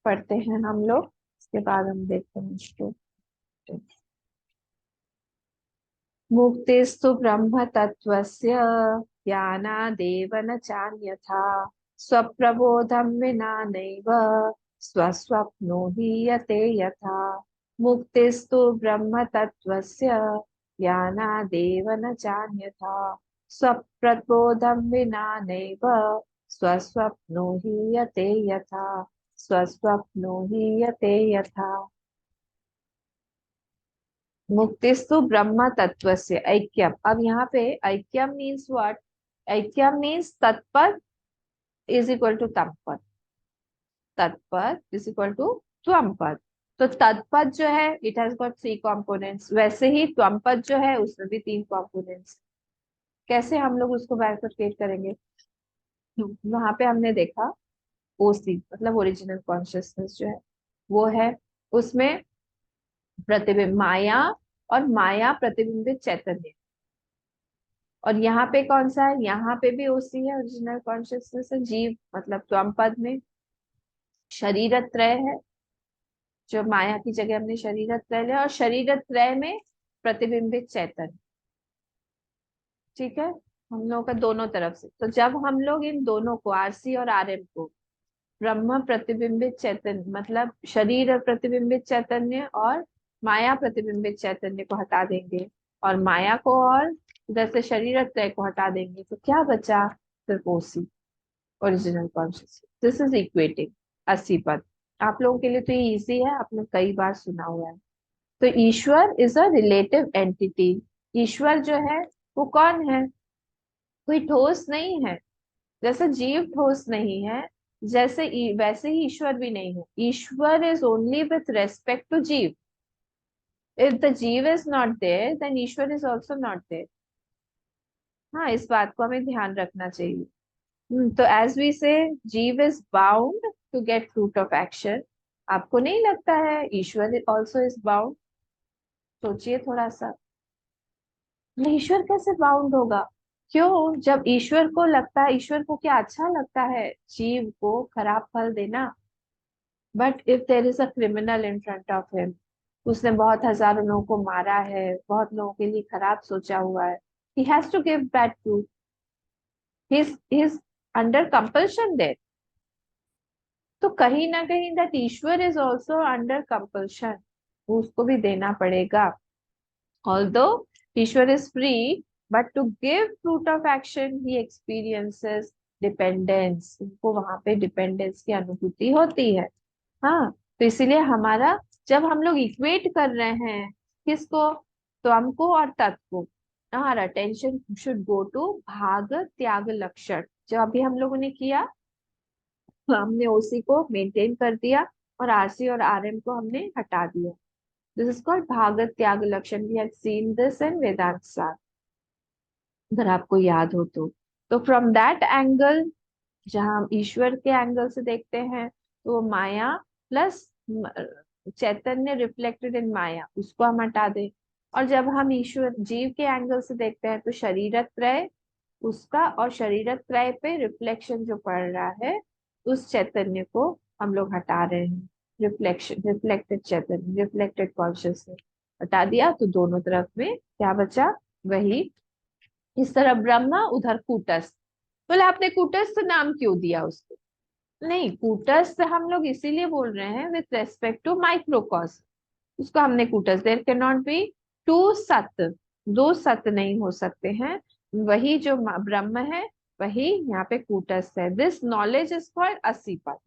पढ़ते हैं हम लोग, इसके बाद हम देखते हैं इसको। मुक्तिस्तु ब्रह्म तत्त्वस्य ज्ञानादेव न चान्यथा, स्वप्रबोधं विना नैव स्वस्वप्नो हीयते यथा। मुक्तिस्तु ब्रह्म तत्त्वस्य ज्ञानादेव न चान्यथा, स्वप्रबोधं विना नैव स्वस्वप्नो हीयते यथा। स्वस्वप्नो हीयते यथा। मुक्तिस्तु ब्रह्म तत्व से ऐक्यम। अब यहाँ पे aikyam means what? Aikyam means tatpad is equal to tampad, tatpad is equal to tvampad. तो तत्पद जो है इट हैज गॉट 3 कंपोनेंट्स, वैसे ही त्वमपद जो है उसमें भी 3 कंपोनेंट्स। कैसे हम लोग उसको बाइफरकेट करेंगे? वहां पे हमने देखा, ओसी मतलब ओरिजिनल कॉन्शियसनेस जो है वो है, उसमें प्रतिबिंब माया, और माया प्रतिबिंबित चैतन्य। और यहाँ पे कौन सा है? यहाँ पे भी ओसी है, ओरिजिनल कॉन्शियसनेस है। जीव मतलब त्वम पद में शरीर त्रय है, जो माया की जगह हमने शरीर त्रय लिया, और शरीर त्रय में प्रतिबिंबित चैतन्य। ठीक है, हम लोगों का दोनों तरफ से। तो जब हम लोग इन दोनों को, आरसी और आरएम को, ब्रह्म प्रतिबिंबित चैतन्य मतलब शरीर प्रतिबिंबित चैतन्य और माया प्रतिबिंबित चैतन्य को हटा देंगे, और माया को और इधर से शरीर त्रय को हटा देंगे, तो क्या बचा? सिर्फ OC, original consciousness. This is equating 80 pad. आप लोगों के लिए तो ये इजी है, आपने कई बार सुना हुआ है। तो Ishwar is a relative entity. ईश्वर जो है वो कौन है? कोई ठोस नहीं है। जैसे जीव ठोस नहीं है, जैसे वैसे ही ईश्वर भी नहीं है। Ishwar is only with respect to jiva. If the jiva is not there, then Ishwar is also not there. हाँ, इस बात को हमें ध्यान रखना चाहिए। तो एज वी से, जीव is bound to get fruit of action. आपको नहीं लगता है ईश्वर ऑल्सो इज बाउंड? सोचिए थोड़ा सा। नहीं, ईश्वर कैसे बाउंड होगा? क्यों? जब ईश्वर को लगता है, ईश्वर को क्या अच्छा लगता है जीव को खराब फल देना? But if there is a criminal in front of him, उसने बहुत हजारों लोगों को मारा है, बहुत लोगों के लिए खराब सोचा हुआ है, he has to give that truth. He's under compulsion there. तो कहीं ना कहीं that Ishwar is also under compulsion, उसको भी देना पड़ेगा। Although Ishwar is free, but to give fruit of action, he experiences dependence, उनको वहां पे डिपेंडेंस की अनुभूति होती है। हाँ, तो इसीलिए हमारा, जब हम लोग इक्वेट कर रहे हैं किसको, त्वम को और तत् को, हमारा अटेंशन शुड गो टू भाग त्याग लक्षण। जो अभी हम लोगों ने किया, हमने ओसी को मेंटेन कर दिया और आरसी और आरएम को हमने हटा दिया। दिस इज कॉल्ड भाग त्याग लक्षण। We have seen this in Vedanta Sar, अगर आपको याद हो तो फ्रॉम दैट एंगल, जहां हम ईश्वर के एंगल से देखते हैं, तो वो माया प्लस चैतन्य रिफ्लेक्टेड इन माया, उसको हम हटा दें। और जब हम ईश्वर जीव के एंगल से देखते हैं, तो शरीरत्रय उसका, और शरीरत्रय पे रिफ्लेक्शन जो पड़ रहा है, उस चैतन्य को हम लोग हटा रहे हैं। रिफ्लेक्शन, रिफ्लेक्टेड चैतन्य, रिफ्लेक्टेड कॉन्शियसनेस हटा दिया, तो दोनों तरफ में क्या बचा, वही। इस तरह ब्रह्मा, उधर कूटस्थ। बोले आपने कूटस्थ नाम क्यों दिया उसको? नहीं, कूटस्थ हम लोग इसीलिए बोल रहे हैं विथ रेस्पेक्ट टू माइक्रोकॉस, उसको हमने कूटस्थ, there can not be two satya, दो सत्य नहीं हो सकते हैं। वही जो ब्रह्म है, वही यहाँ पे कूटस्थ है। दिस नॉलेज इज कॉल्ड असीपत,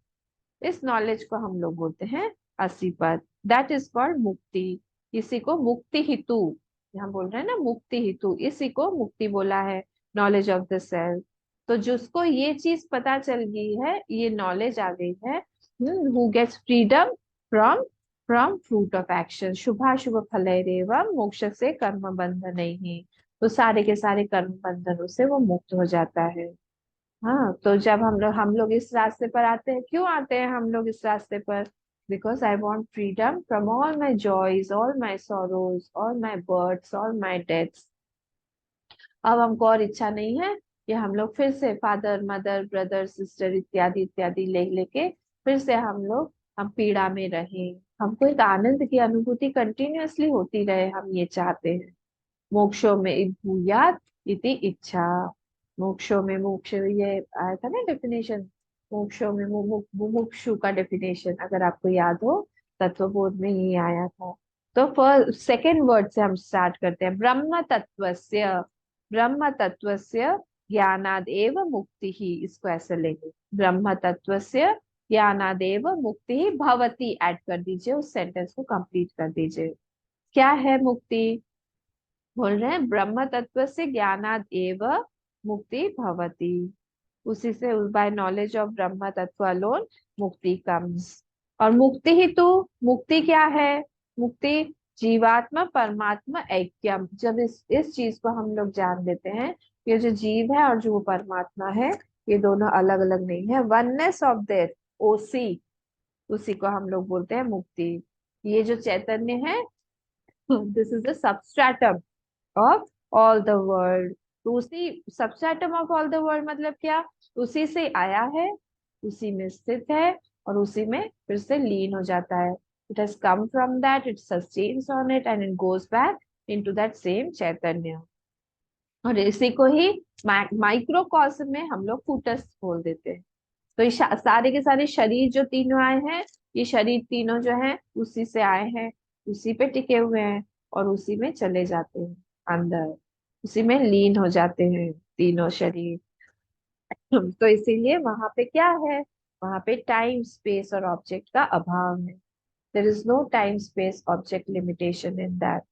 इस नॉलेज को हम लोग बोलते हैं असीपत। दैट इज कॉल्ड मुक्ति। इसी को मुक्ति हेतु, यहाँ बोल रहे हैं ना मुक्ति हेतु, इसी को मुक्ति बोला है, नॉलेज ऑफ द सेल्फ। तो जिसको ये चीज पता चल गई है, ये नॉलेज आ गई है, who gets freedom from from fruit of action, शुभाशुभ फलैरेवं मोक्ष से कर्म बंधन नहीं, तो सारे के सारे कर्म बंधनों से वो मुक्त हो जाता है। हाँ, तो जब हम लोग इस रास्ते पर आते हैं, क्यों आते हैं हम लोग इस रास्ते पर? Because I want freedom from all my joys, all my sorrows, all my births, all my deaths. अब हमको और इच्छा नहीं है कि हम लोग फिर से फादर मदर ब्रदर सिस्टर इत्यादि इत्यादि ले लेके फिर से हम पीड़ा में रहें। हमको एक आनंद की अनुभूति कंटिन्यूअसली होती रहे, हम ये चाहते हैं। मोक्षो में भूयात इति इच्छा। मोक्षो में, मोक्ष ये आया था ना डेफिनेशन, मोक्षो में मुमुक्षु का डेफिनेशन, अगर आपको याद हो, तत्वबोध में ही आया था। तो फर्स्ट सेकेंड वर्ड से हम स्टार्ट करते हैं। ब्रह्म तत्वस्य ज्ञानाद एव मुक्ति ही, इसको ऐसे लेंगे, ब्रह्म तत्वस्य ज्ञानादेव मुक्ति ही भवती, ऐड कर दीजिए, उस सेंटेंस को कंप्लीट कर दीजिए। क्या है मुक्ति? बोल रहे हैं ब्रह्म तत्व से ज्ञानाद एव मुक्ति भवति, उसी से, बाय नॉलेज ऑफ ब्रह्म तत्व अलोन मुक्ति कम्स। और मुक्ति ही तो, मुक्ति क्या है? मुक्ति जीवात्मा परमात्मा ऐक्यम। जब इस चीज को हम लोग जान लेते हैं, ये जो जीव है और जो वो परमात्मा है, ये दोनों अलग अलग नहीं है, वननेस ऑफ देयर, ओसी, उसी को हम लोग बोलते हैं मुक्ति। ये जो चैतन्य है, this is the substratum of all the world. तो उसी substratum of all the world मतलब क्या? उसी से आया है, उसी में स्थित है, और उसी में फिर से लीन हो जाता है। It has come from that, it sustains on it and it goes back into that same chaitanya. और इसी को ही माइक्रोकॉस्म में हम लोग कूटस्थ बोल देते हैं। तो ये सारे के सारे शरीर जो तीनों आए हैं, ये शरीर तीनों जो हैं उसी से आए हैं, उसी पे टिके हुए हैं, और उसी में चले जाते हैं अंदर, उसी में लीन हो जाते हैं तीनों शरीर। तो इसीलिए वहां पे क्या है, वहां पे टाइम स्पेस और ऑब्जेक्ट का अभाव है। There is no time space object limitation in that.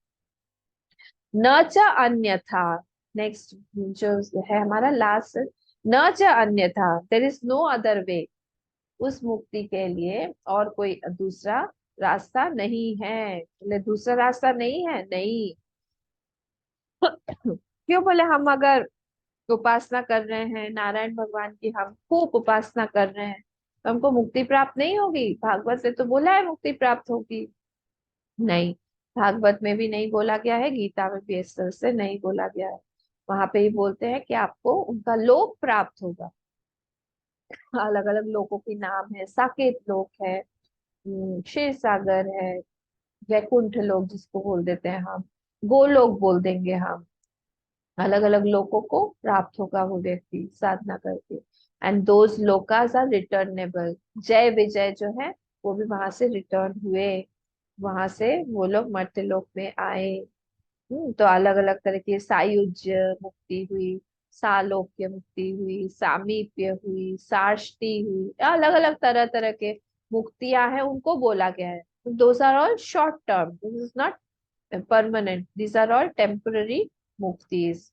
न च अन्यथा, नेक्स्ट जो है हमारा लास्ट, न च अन्यथा, there is no other way, उस मुक्ति के लिए और कोई दूसरा रास्ता नहीं है। बोले दूसरा रास्ता नहीं है, नहीं। क्यों? बोले हम अगर उपासना कर रहे हैं नारायण भगवान की, हम खूब उपासना कर रहे हैं, तो हमको मुक्ति प्राप्त नहीं होगी? भागवत में तो बोला है मुक्ति प्राप्त होगी। नहीं, भागवत में भी नहीं बोला गया है, गीता में भी इस तरह से नहीं बोला गया है। वहां पे ही बोलते हैं कि आपको उनका लोक प्राप्त होगा। अलग अलग लोकों के नाम है, साकेत लोक है, क्षीर सागर है, वैकुंठ लोक जिसको बोल देते हैं हम, गोलोक बोल देंगे हम। अलग अलग लोकों को प्राप्त होगा वो व्यक्ति साधना करके। एंड दोज लोकास आर रिटर्नेबल। जय विजय जो है, वो भी वहां से रिटर्न हुए, वहां से वो लोग मर्त्य लोक में आए। तो अलग अलग तरह की सायुज्य मुक्ति हुई, सालोक्य मुक्ति हुई, सामीप्य हुई, साष्टी हुई, अलग अलग तरह तरह के मुक्तियां हैं, उनको बोला गया है। Those are all short term, this is not permanent, these are all temporary मुक्तिज।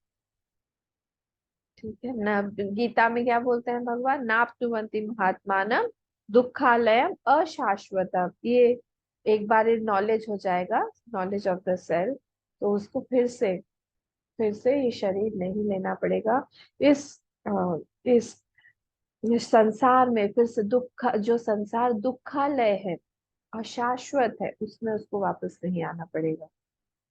ठीक है ना। गीता में क्या बोलते हैं भगवान, नाप्नुवन्ति महात्मानम दुखालयम अशाश्वतम। ये एक बार नॉलेज हो जाएगा, नॉलेज ऑफ द सेल्फ, तो उसको फिर से ये शरीर नहीं लेना पड़ेगा। इस इस संसार में फिर से दुख, जो संसार दुखालय है, अशाश्वत है, उसमें उसको वापस नहीं आना पड़ेगा।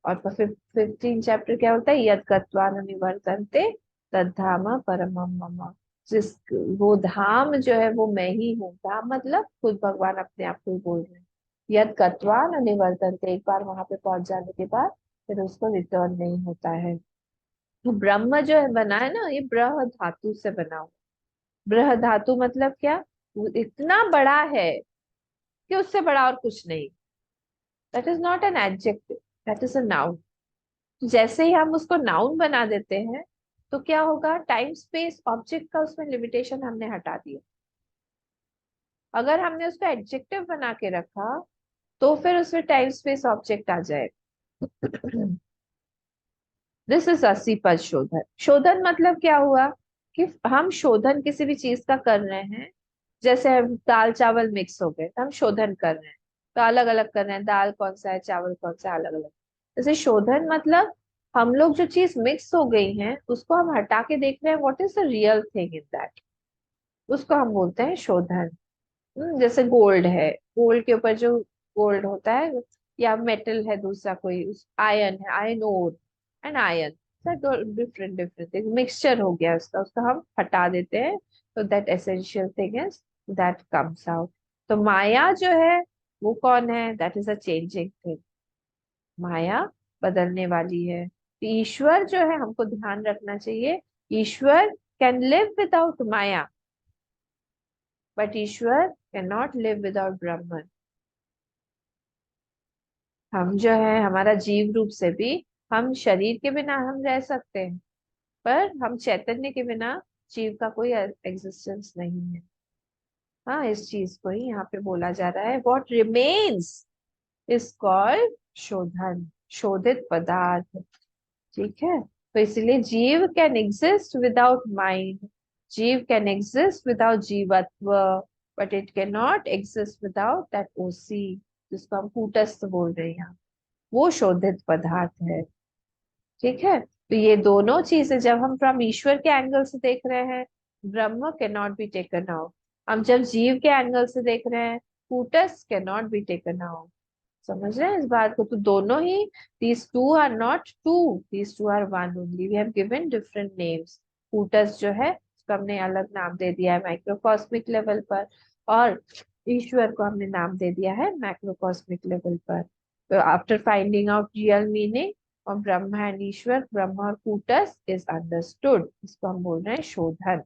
और फिर 15 चैप्टर क्या होता है, यद गत्वा न निवर्तन्ते तद्धाम परमम मम। जिस, वो धाम जो है वो मैं ही हूँ। धाम मतलब खुद भगवान अपने आप को ही बोल रहे हैं। यद गत्वा न निवर्तन्ते, एक बार वहां पे पहुंच जाने के बाद फिर उसको रिटर्न नहीं होता है। तो ब्रह्म जो है बना है ना, ये ब्रह धातु से बना हुआ। ब्रह धातु मतलब क्या, वो इतना बड़ा है कि उससे बड़ा और कुछ नहीं। That is not an adjective, that is a noun. जैसे ही हम उसको नाउन बना देते हैं, तो क्या होगा, टाइम स्पेस ऑब्जेक्ट का उसमें लिमिटेशन हमने हटा दिया। अगर हमने उसको एडजेक्टिव बना के रखा, तो फिर उसमें टाइम स्पेस ऑब्जेक्ट आ जाएगा। दिस इज 80 पद शोधन। शोधन मतलब क्या हुआ, कि हम शोधन किसी भी चीज का कर रहे हैं। जैसे हम दाल चावल मिक्स हो गए तो हम शोधन कर रहे हैं, तो अलग अलग कर रहे हैं, दाल कौन सा है, चावल कौन सा है, अलग अलग। जैसे शोधन मतलब हम लोग जो चीज मिक्स हो गई है उसको हम हटा के देख रहे हैं, what is the real thing in that, उसको हम बोलते हैं शोधन। जैसे गोल्ड है, गोल्ड के ऊपर जो गोल्ड होता है, या मेटल है दूसरा कोई, उस आयन है, iron ore and iron, different different thing mixture हो गया उसका, उसको हम हटा देते हैं, तो that essential thing is that comes out. तो माया जो है वो कौन है, that is a changing thing. माया बदलने वाली है। तो ईश्वर जो है, हमको ध्यान रखना चाहिए, Ishwar can live without maya, but Ishwar can not live without Brahman. हम जो है, हमारा जीव रूप से भी, हम शरीर के बिना हम रह सकते हैं, पर हम चैतन्य के बिना जीव का कोई एग्जिस्टेंस नहीं है। हाँ, इस चीज को ही यहाँ पे बोला जा रहा है, व्हाट रिमेन्स इज कॉल्ड शोधन, शोधित पदार्थ। ठीक है। तो इसलिए jiva can exist without mind, jiva can exist without jivatva, but it can not exist without that OC, जिसको हम कूटस्थ बोल रहे हैं यहाँ, वो शोधित पदार्थ है। ठीक है। तो ये दोनों चीजें जब हम फ्रॉम ईश्वर के एंगल से देख रहे हैं, ब्रह्म can not be taken out. हम जब जीव के एंगल से देख रहे हैं, kutastha can not be taken out. समझ रहे हैं इस बात को, तो दोनों ही, these two are not two, these two are one only, we have given different names। कूटस जो है उसको हमने अलग नाम दे दिया है माइक्रोकॉस्मिक लेवल पर, और ईश्वर को हमने नाम दे दिया है मैक्रोकॉस्मिक लेवल पर। तो after finding out real meaning of Brahma and Ishwar, Brahma और कूटस इज अंडरस्टूड, इसको हम बोल रहे हैं शोधन।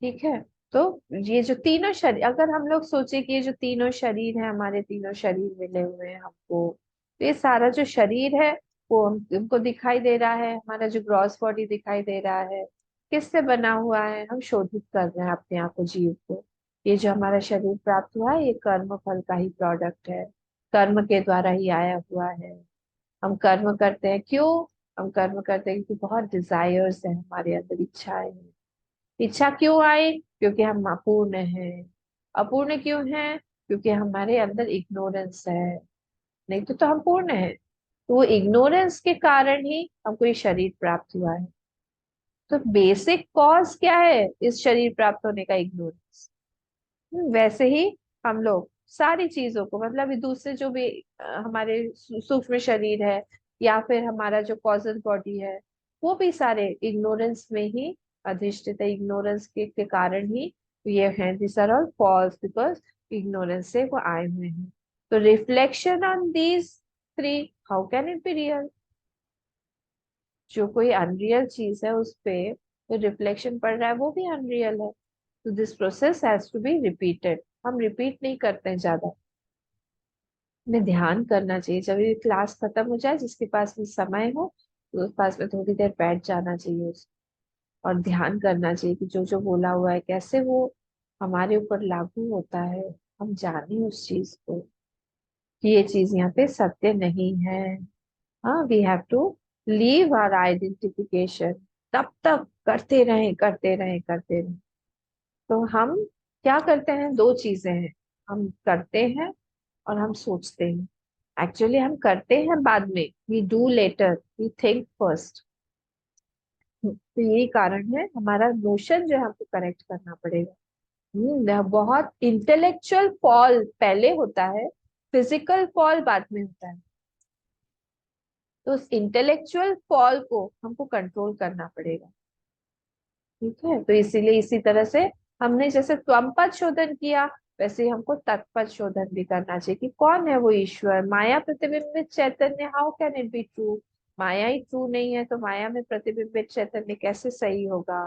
ठीक है। तो ये जो तीनों शरीर, अगर हम लोग सोचे कि ये जो तीनों शरीर है, हमारे तीनों शरीर मिले हुए हैं हमको, तो ये सारा जो शरीर है वो हमको दिखाई दे रहा है, हमारा जो ग्रॉस बॉडी दिखाई दे रहा है, किससे बना हुआ है, हम शोधित कर रहे हैं अपने आप को, जीव को। ये जो हमारा शरीर प्राप्त हुआ है, ये कर्म फल का ही प्रोडक्ट है, कर्म के द्वारा ही आया हुआ है। हम कर्म करते हैं क्यों, हम कर्म करते हैं क्योंकि बहुत डिजायर्स है हमारे अंदर, इच्छाएं हैं। इच्छा क्यों आई, क्योंकि हम अपूर्ण हैं। अपूर्ण क्यों हैं, क्योंकि हमारे अंदर इग्नोरेंस है, नहीं तो हम पूर्ण हैं। तो वो इग्नोरेंस के कारण ही हमको ये शरीर प्राप्त हुआ है। तो बेसिक कॉज क्या है इस शरीर प्राप्त होने का, इग्नोरेंस। वैसे ही हम लोग सारी चीजों को, मतलब ये दूसरे जो भी हमारे सूक्ष्म शरीर है, या फिर हमारा जो कॉजल बॉडी है, वो भी सारे इग्नोरेंस में ही अधिष्ठित है। इग्नोरेंस के कारण ही ये है, this are all false, because ignorance से वो आए हुए हैं। तो reflection on these three, how can it be real. जो कोई अनरियल चीज है उस पे जो रिफ्लेक्शन पड़ रहा है वो भी अनरियल है। तो this process has to be repeated. हम रिपीट नहीं करते हैं ज्यादा, हमें ध्यान करना चाहिए। जब ये क्लास खत्म हो जाए, जिसके पास भी समय हो तो उस पास में थोड़ी देर बैठ जाना चाहिए और ध्यान करना चाहिए कि जो जो बोला हुआ है कैसे वो हमारे ऊपर लागू होता है। हम जाने उस चीज को कि ये चीज यहाँ पे सत्य नहीं है। हाँ, we have to leave our identification. तब तक करते रहें करते रहें करते रहें। तो हम क्या करते हैं, दो चीजें हैं। हम करते हैं और हम सोचते हैं। एक्चुअली हम करते हैं बाद में, we do later, we think first. तो यही कारण है, हमारा नोशन जो है हमको करेक्ट करना पड़ेगा। बहुत इंटेलेक्चुअल फॉल पहले होता है, फिजिकल फॉल बाद में होता है। तो उस इंटेलेक्चुअल फॉल को हमको कंट्रोल करना पड़ेगा। ठीक है, तो इसीलिए इसी तरह से हमने जैसे त्वमपद शोधन किया, वैसे ही हमको तत्पद शोधन भी करना चाहिए कि कौन है वो ईश्वर। माया प्रतिबिंबित चैतन्य, how can it be true. माया ही ट्रू नहीं है तो माया में प्रतिबिंबित चैतन्य कैसे सही होगा।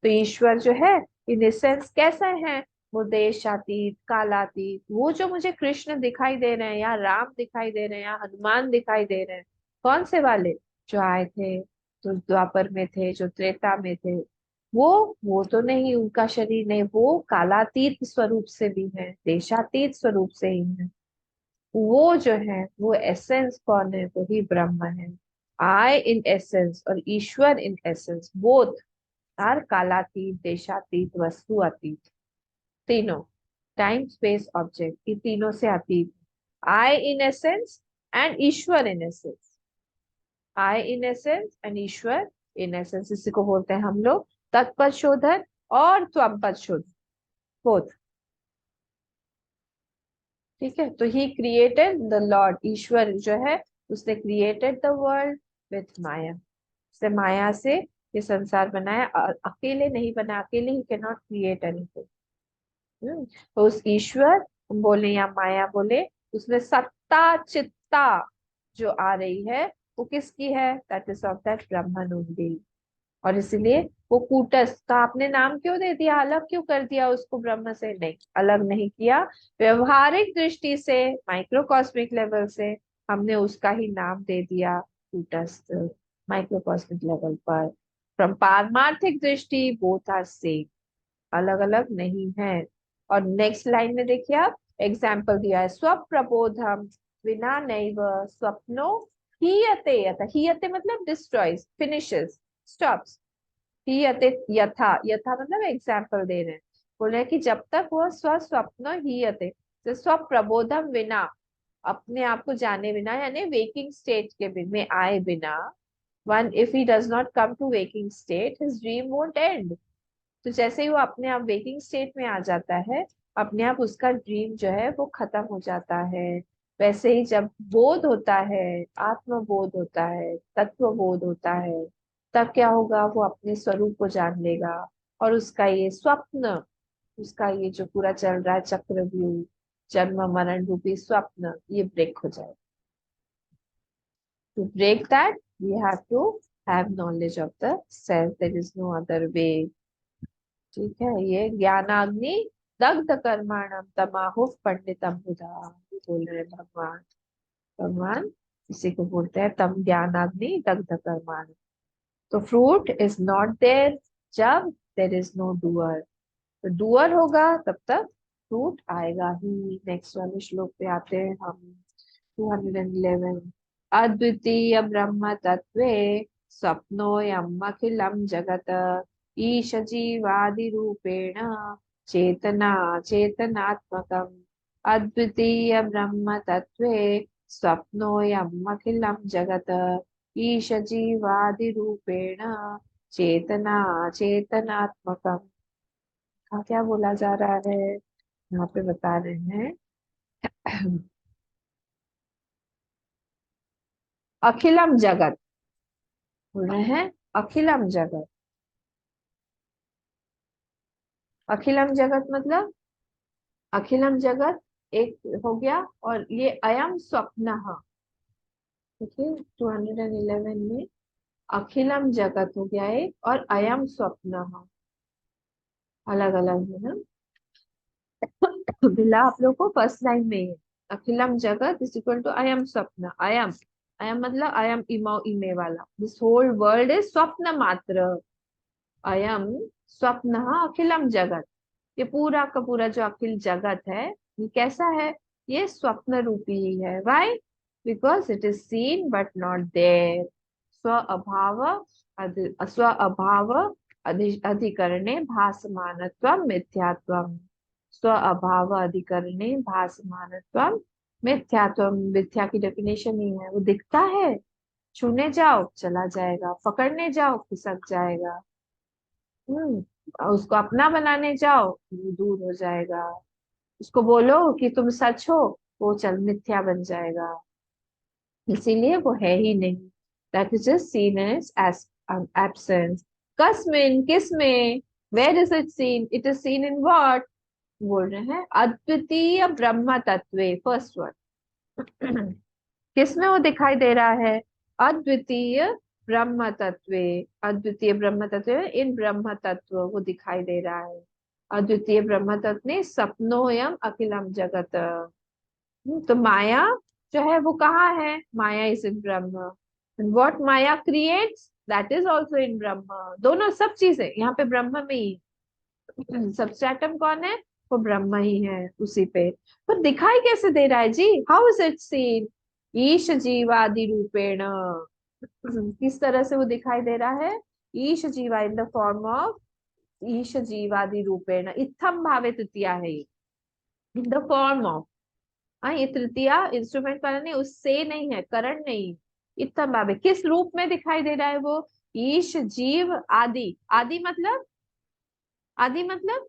तो ईश्वर जो है इन एसेंस कैसा है, वो देशातीत कालातीत। वो जो मुझे कृष्ण दिखाई दे रहे हैं या राम दिखाई दे रहे हैं या हनुमान दिखाई दे रहे हैं, कौन से वाले, जो आए थे, जो द्वापर में थे, जो त्रेता में थे, वो तो नहीं, उनका शरीर नहीं, वो कालातीत स्वरूप से भी है, देशातीत स्वरूप से ही है। वो जो है वो एसेंस कौन है, वही ब्रह्म है। आई इन एसेंस और ईश्वर इन एसेंस, बोथ आर कालातीत देशातीत वस्तु अतीत। तीनों, टाइम स्पेस ऑब्जेक्ट, ये तीनों से अतीत। I in essence and Ishwar in essence. I in essence and Ishwar in essence, इसी को बोलते हैं हम लोग तत्पद शोधन और त्वमपद शोधन, बोथ। ठीक है, तो ही क्रिएटेड द लॉर्ड, ईश्वर जो है उसने क्रिएटेड द वर्ल्ड विथ माया। से माया से ये संसार बनाया, अकेले नहीं बना, अकेले he can not create anything. तो उस ईश्वर, हम बोले या माया बोले, उसमें सत्ता चित्ता जो आ रही है वो किसकी है, that is of that Brahman only. और इसीलिए वो कूटस्थ का आपने नाम क्यों दे दिया, अलग क्यों कर दिया उसको ब्रह्म से, नहीं अलग नहीं किया। व्यवहारिक दृष्टि से, माइक्रोकॉस्मिक लेवल से हमने उसका ही नाम दे दिया कूटस्थ, माइक्रोकॉस्मिक लेवल पर। फ्रॉम पारमार्थिक दृष्टि बोथ आर सेम, अलग अलग नहीं है। और नेक्स्ट लाइन में देखिए आप, एग्जाम्पल दिया है, स्वप्रबोधम विना नैव स्वप्नो हीयते, यथा हीयते मतलब डिस्ट्रॉयज, फिनिशेस, स्टॉप्स। हीयते यथा, यथा मतलब एग्जाम्पल दे रहे हैं। बोल रहे हैं कि जब तक वह स्वप्न हीयते, तो स्वप्रबोधम विना, अपने आप को जाने बिना, यानी वेकिंग स्टेट के में आए बिना, one if he does not come to waking state his dream won't end. तो जैसे ही वो अपने आप वेकिंग स्टेट में आ जाता है, अपने आप उसका ड्रीम जो है वो खत्म हो जाता है। वैसे ही जब बोध होता है, आत्मबोध होता है, तत्व बोध होता है, तब क्या होगा, वो अपने स्वरूप को जान लेगा। और उसका ये स्वप्न, उसका ये जो पूरा चल रहा है चक्रव्यूह, जन्म मरण रूपी स्वप्न, ये ब्रेक हो जाए। To break that we have to have knowledge of the self, there is no other way. ठीक है, ये ज्ञानाग्नि दग्ध कर्माणम तमाहु पंडितम बुधा, ये बोल रहे हैं भगवान। भगवान इसी को बोलते हैं तम ज्ञानाग्नि दग्ध कर्माण। तो फ्रूट इज नॉट देयर जब देर इज नो डूअर। तो डूअर होगा तब तक फ्रूट आएगा ही। नेक्स्ट वाले श्लोक पे आते हैं हम, 211। अद्वितीय ब्रह्म तत्वे स्वप्नोऽयम् अखिलं जगत् ईश जीवादि रूपेण चेतना चेतनात्मकम्। अद्वितीय ब्रह्म तत्वे स्वप्नोऽयम् अखिलं जगत् ईश जीवादि रूपेण चेतना चेतनात्मकम्। क्या बोला जा रहा है, यहाँ पे बता रहे हैं अखिलम जगत, बोल रहे हैं अखिलम जगत। अखिलम जगत मतलब, अखिलम जगत एक हो गया, और ये अयम स्वप्न, देखिए 211 में अखिलम जगत हो गया एक, और अयम स्वप्न, अलग अलग है ना। मिला आप लोग को फर्स्ट लाइन में ही है, अखिलम जगत इज इक्वल टू अयम स्वप्न। अयम, अयम मतलब अयम इमौ इमे वाला, दिस होल वर्ल्ड इज स्वप्न मात्र। अयम स्वप्न अखिलम जगत, ये पूरा का पूरा जो अखिल जगत है ये कैसा है, ये स्वप्न रूपी ही है। Why? Because it is seen but not there. स्व अभाव स्व अभाव अधिकरणे भासमानत्वम मिथ्यात्वम। स्व अभाव अधिकरणे भासमानत्वम मिथ्यात्वम, मिथ्या की डेफिनेशन ही है, वो दिखता है, छूने जाओ चला जाएगा, पकड़ने जाओ खिसक जाएगा। उसको अपना बनाने जाओ वो दूर हो जाएगा। उसको बोलो कि तुम सच हो, वो चल मिथ्या बन जाएगा। इसीलिए वो है ही नहीं। That is just seen as absence. कस्मिन किसमें, where is it seen, it is seen in what, बोल रहे हैं अद्वितीय ब्रह्म तत्वे, फर्स्ट वर्ड। किसमें वो दिखाई दे रहा है, अद्वितीय ब्रह्म तत्वे। अद्वितीय ब्रह्म तत्व, इन ब्रह्म तत्व वो दिखाई दे रहा है। अद्वितीय ब्रह्म तत्व ने सपनोयम अखिलम जगत। तो माया जो है वो कहाँ है, माया is in Brahma. What Maya creates that is also in ब्रह्म। दोनों सब चीजें यहाँ पे ब्रह्म में ही। सबस्ट्रेटम कौन है, वो ब्रह्म ही है उसी पे। तो दिखाई कैसे दे रहा है जी, हाउ इज इट सीन, ईश जीवादि रूपेण। किस तरह से वो दिखाई दे रहा है, ईश जीवा इन द फॉर्म ऑफ, ईश जीवादि रूपेण, इत्थम भावे तृतीया है ये, इन द फॉर्म ऑफ। हाँ ये तृतीया इंस्ट्रूमेंट वाला नहीं, उससे नहीं है, करण नहीं। इत्थम भावे किस रूप में दिखाई दे रहा है वो, ईश जीव आदि। आदि मतलब, आदि मतलब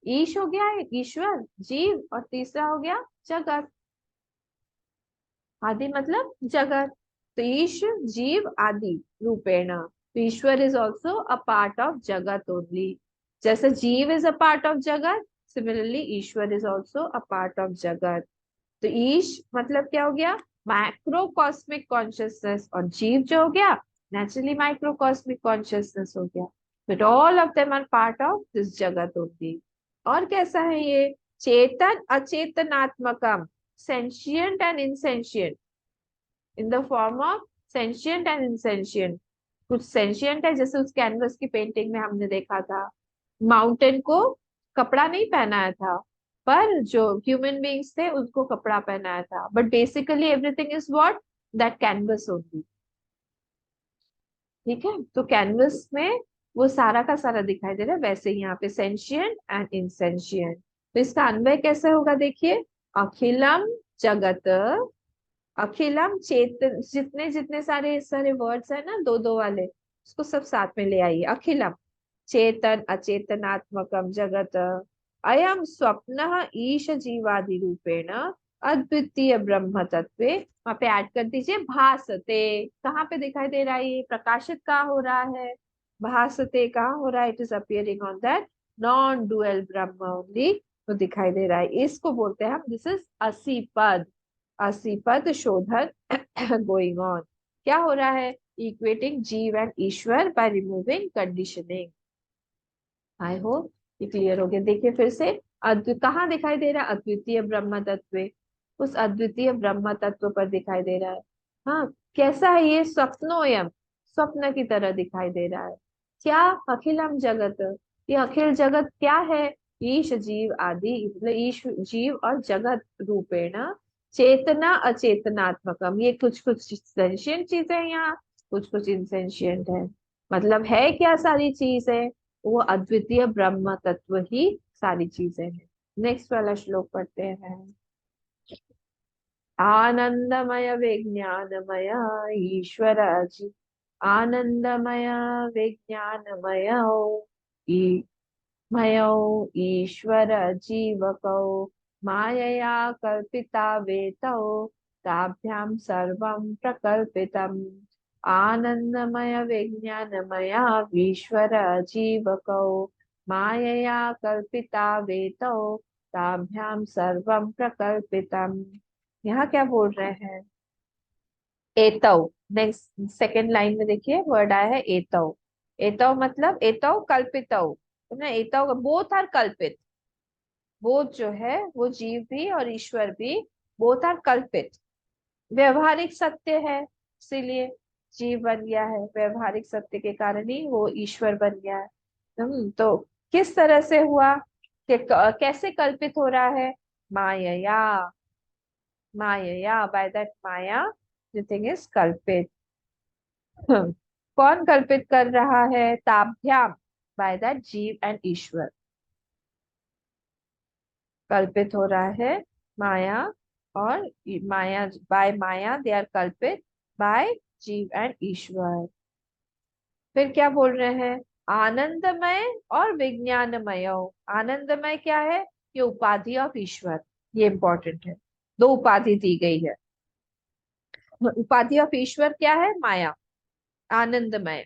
ईश हो गया एक ईश्वर, जीव, और तीसरा हो गया जगत। आदि मतलब जगत। तो ईश जीव आदि रूपेण, तो Ishwar is also a part of jagat only. जैसे jiva is a part of jagat, similarly Ishwar is also a part of jagat. तो ईश मतलब क्या हो गया, माइक्रो कॉस्मिक कॉन्शियसनेस, और जीव जो हो गया नेचुरली माइक्रो कॉस्मिक कॉन्शियसनेस हो गया। But all of them are part of this jagat only. और कैसा है ये, चेतन अचेतनात्मकम, sentient and insentient, in the form of sentient and insentient. कुछ सेंशियंट है, जैसे उस कैनवस की पेंटिंग में हमने देखा था, माउंटेन को कपड़ा नहीं पहनाया था, पर जो ह्यूमन बींग्स थे उनको कपड़ा पहनाया था, but basically everything is what, that canvas only. ठीक है, तो कैनवस में वो सारा का सारा दिखाई दे रहा है, वैसे ही यहाँ पे सेंशियंट एंड इनसेंशियंट। तो इसका अन्वय कैसे होगा देखिए, अखिलम जगत, अखिलम चेतन, जितने जितने सारे सारे वर्ड्स है ना दो दो वाले, उसको सब साथ में ले आइए। अखिलम चेतन अचेतनात्मकम जगत, अयम स्वप्न ईश जीवादि रूपेण अद्वितीय ब्रह्म तत्वे, वहां पे ऐड कर दीजिए भासते। कहाँ पे दिखाई दे रहा है ये, प्रकाशित कहाँ हो रहा है, भासते कहाँ हो रहा है, it is appearing on that non dual Brahma only, तो दिखाई दे रहा है। इसको बोलते हैं हम, दिस इज असी पद, असीपत शोधन गोइंग ऑन। क्या हो रहा है, इक्वेटिंग जीव and Ishwar by removing conditioning. I hope ये क्लियर हो गया। देखिए फिर से, कहाँ दिखाई दे रहा है, अद्वितीय ब्रह्म तत्व, उस अद्वितीय ब्रह्म तत्व पर दिखाई दे रहा है। हाँ, कैसा है ये, स्वप्नोयम, स्वप्न की तरह दिखाई दे रहा है। क्या, अखिलम जगत, ये अखिल जगत क्या है, ईश जीव आदि, मतलब ईश जीव और जगत रूपेण चेतना अचेतनात्मकम, ये कुछ कुछ सेंशियंट चीजें हैं यहाँ, कुछ कुछ इनसेंशियंट है। मतलब है क्या सारी चीजें, वो अद्वितीय ब्रह्म तत्व ही सारी चीजें हैं। नेक्स्ट वाला श्लोक पढ़ते हैं। आनंदमय विज्ञानमय ईश्वर आनंदमय विज्ञानमय मयो ईश्वर जीवकौ मायया कल्पिता वेतौ ताभ्यां सर्वं प्रकल्पितम्। आनंदमय विज्ञानमया ईश्वर जीवकौ मायया कल्पिता वेतौ ताभ्यां सर्वं प्रकल्पितम्। यहाँ क्या बोल रहे हैं, एतौ, नेक्स्ट सेकेंड लाइन में देखिए वर्ड आया है एतौ। एतौ मतलब एतौ कल्पितौ, तो ना एतौ बोथ आर कल्पित, बोथ जो है वो जीव भी और ईश्वर भी, बोथ आर कल्पित। व्यवहारिक सत्य है, इसीलिए जीव बन गया है। व्यवहारिक सत्य के कारण ही वो ईश्वर बन गया है। तो किस तरह से हुआ कि कैसे कल्पित हो रहा है? माया, माया, by that maya the thing is kalpit. कौन कल्पित कर रहा है? ताभ्याम, by that jiva and Ishwar कल्पित हो रहा है। माया और माया, by maya they are kalpit by jiva and Ishwar. फिर क्या बोल रहे हैं? आनंदमय और विज्ञानमय। आनंदमय क्या है? ये उपाधि ऑफ ईश्वर, ये इंपॉर्टेंट है। दो उपाधि दी गई है। उपाधि ऑफ ईश्वर क्या है? माया। आनंदमय,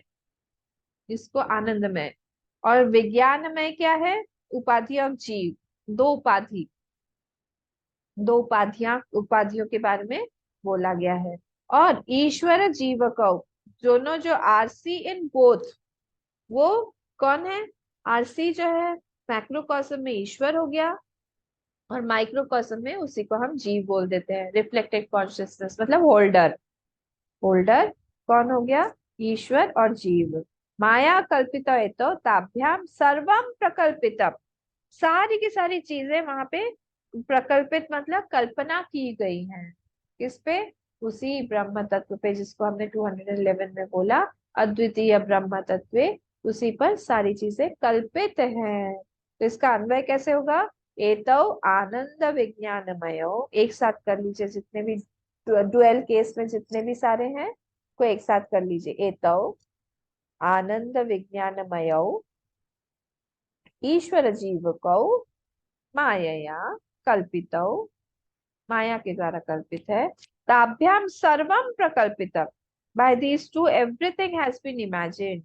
इसको आनंदमय। और विज्ञानमय क्या है? उपाधि ऑफ जीव। दो उपाधि, दो उपाधियां, उपाधियों के बारे में बोला गया है। और ईश्वर जीवकौ, दोनों जो आरसी इन बोथ, वो कौन है? आरसी जो है मैक्रोकॉस्म में ईश्वर हो गया, और माइक्रोकॉस्म में उसी को हम जीव बोल देते हैं। रिफ्लेक्टेड कॉन्शियसनेस मतलब होल्डर। होल्डर कौन हो गया? ईश्वर और जीव। माया कल्पित तो ताभ्याम सर्वम प्रकल्पितम, सारी की सारी चीजें वहां पे प्रकल्पित मतलब कल्पना की गई हैं। किस पे? उसी ब्रह्म तत्व पे, जिसको हमने 211 में बोला, अद्वितीय ब्रह्म तत्व। उसी पर सारी चीजें कल्पित हैं। तो इसका अन्वय कैसे होगा? एतौ आनंद विज्ञानमयो, एक साथ कर लीजिए जितने भी डुअल केस में जितने भी सारे हैं, को एक साथ कर लीजिए। एतौ आनंद विज्ञानमयो ईश्वर जीवकौ मायया कल्पितौ, माया के द्वारा कल्पित है। ताभ्याम सर्वम प्रकल्पितम, by these two everything has been imagined.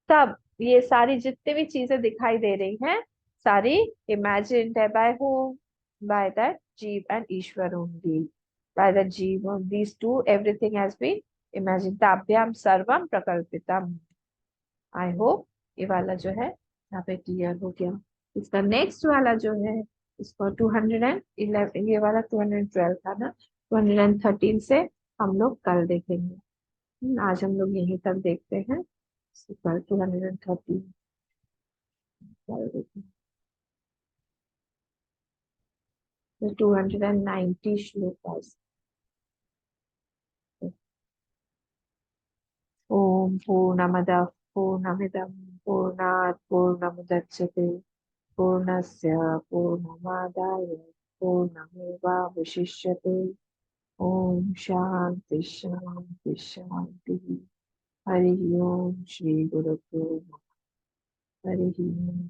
तब ये सारी जितनी भी चीजें दिखाई दे रही हैं, सारी इमेजिन्ड है। By whom? By that jiva and Ishwar only. By that jiva, these two everything has been imagined. ताभ्याम सर्वम प्रकल्पितम। आई होप ये वाला जो है यहाँ पे क्लियर हो गया। इसका नेक्स्ट वाला जो है, इसको 211, ये वाला 212 था ना, 213 से हम लोग कल देखेंगे। आज हम लोग यहीं तक देखते हैं। कल 213 कल देखेंगे। 290 श्लोक। ओम पूर्णमदः पूर्णमिदं पूर्णात् पूर्णमुदच्यते पूर्णस्य पूर्णमादाय पूर्णमेवावशिष्यते। ओम शांति शांति शांति। हरि ओम श्री गुरुभ्यो नमः। हरि ओम।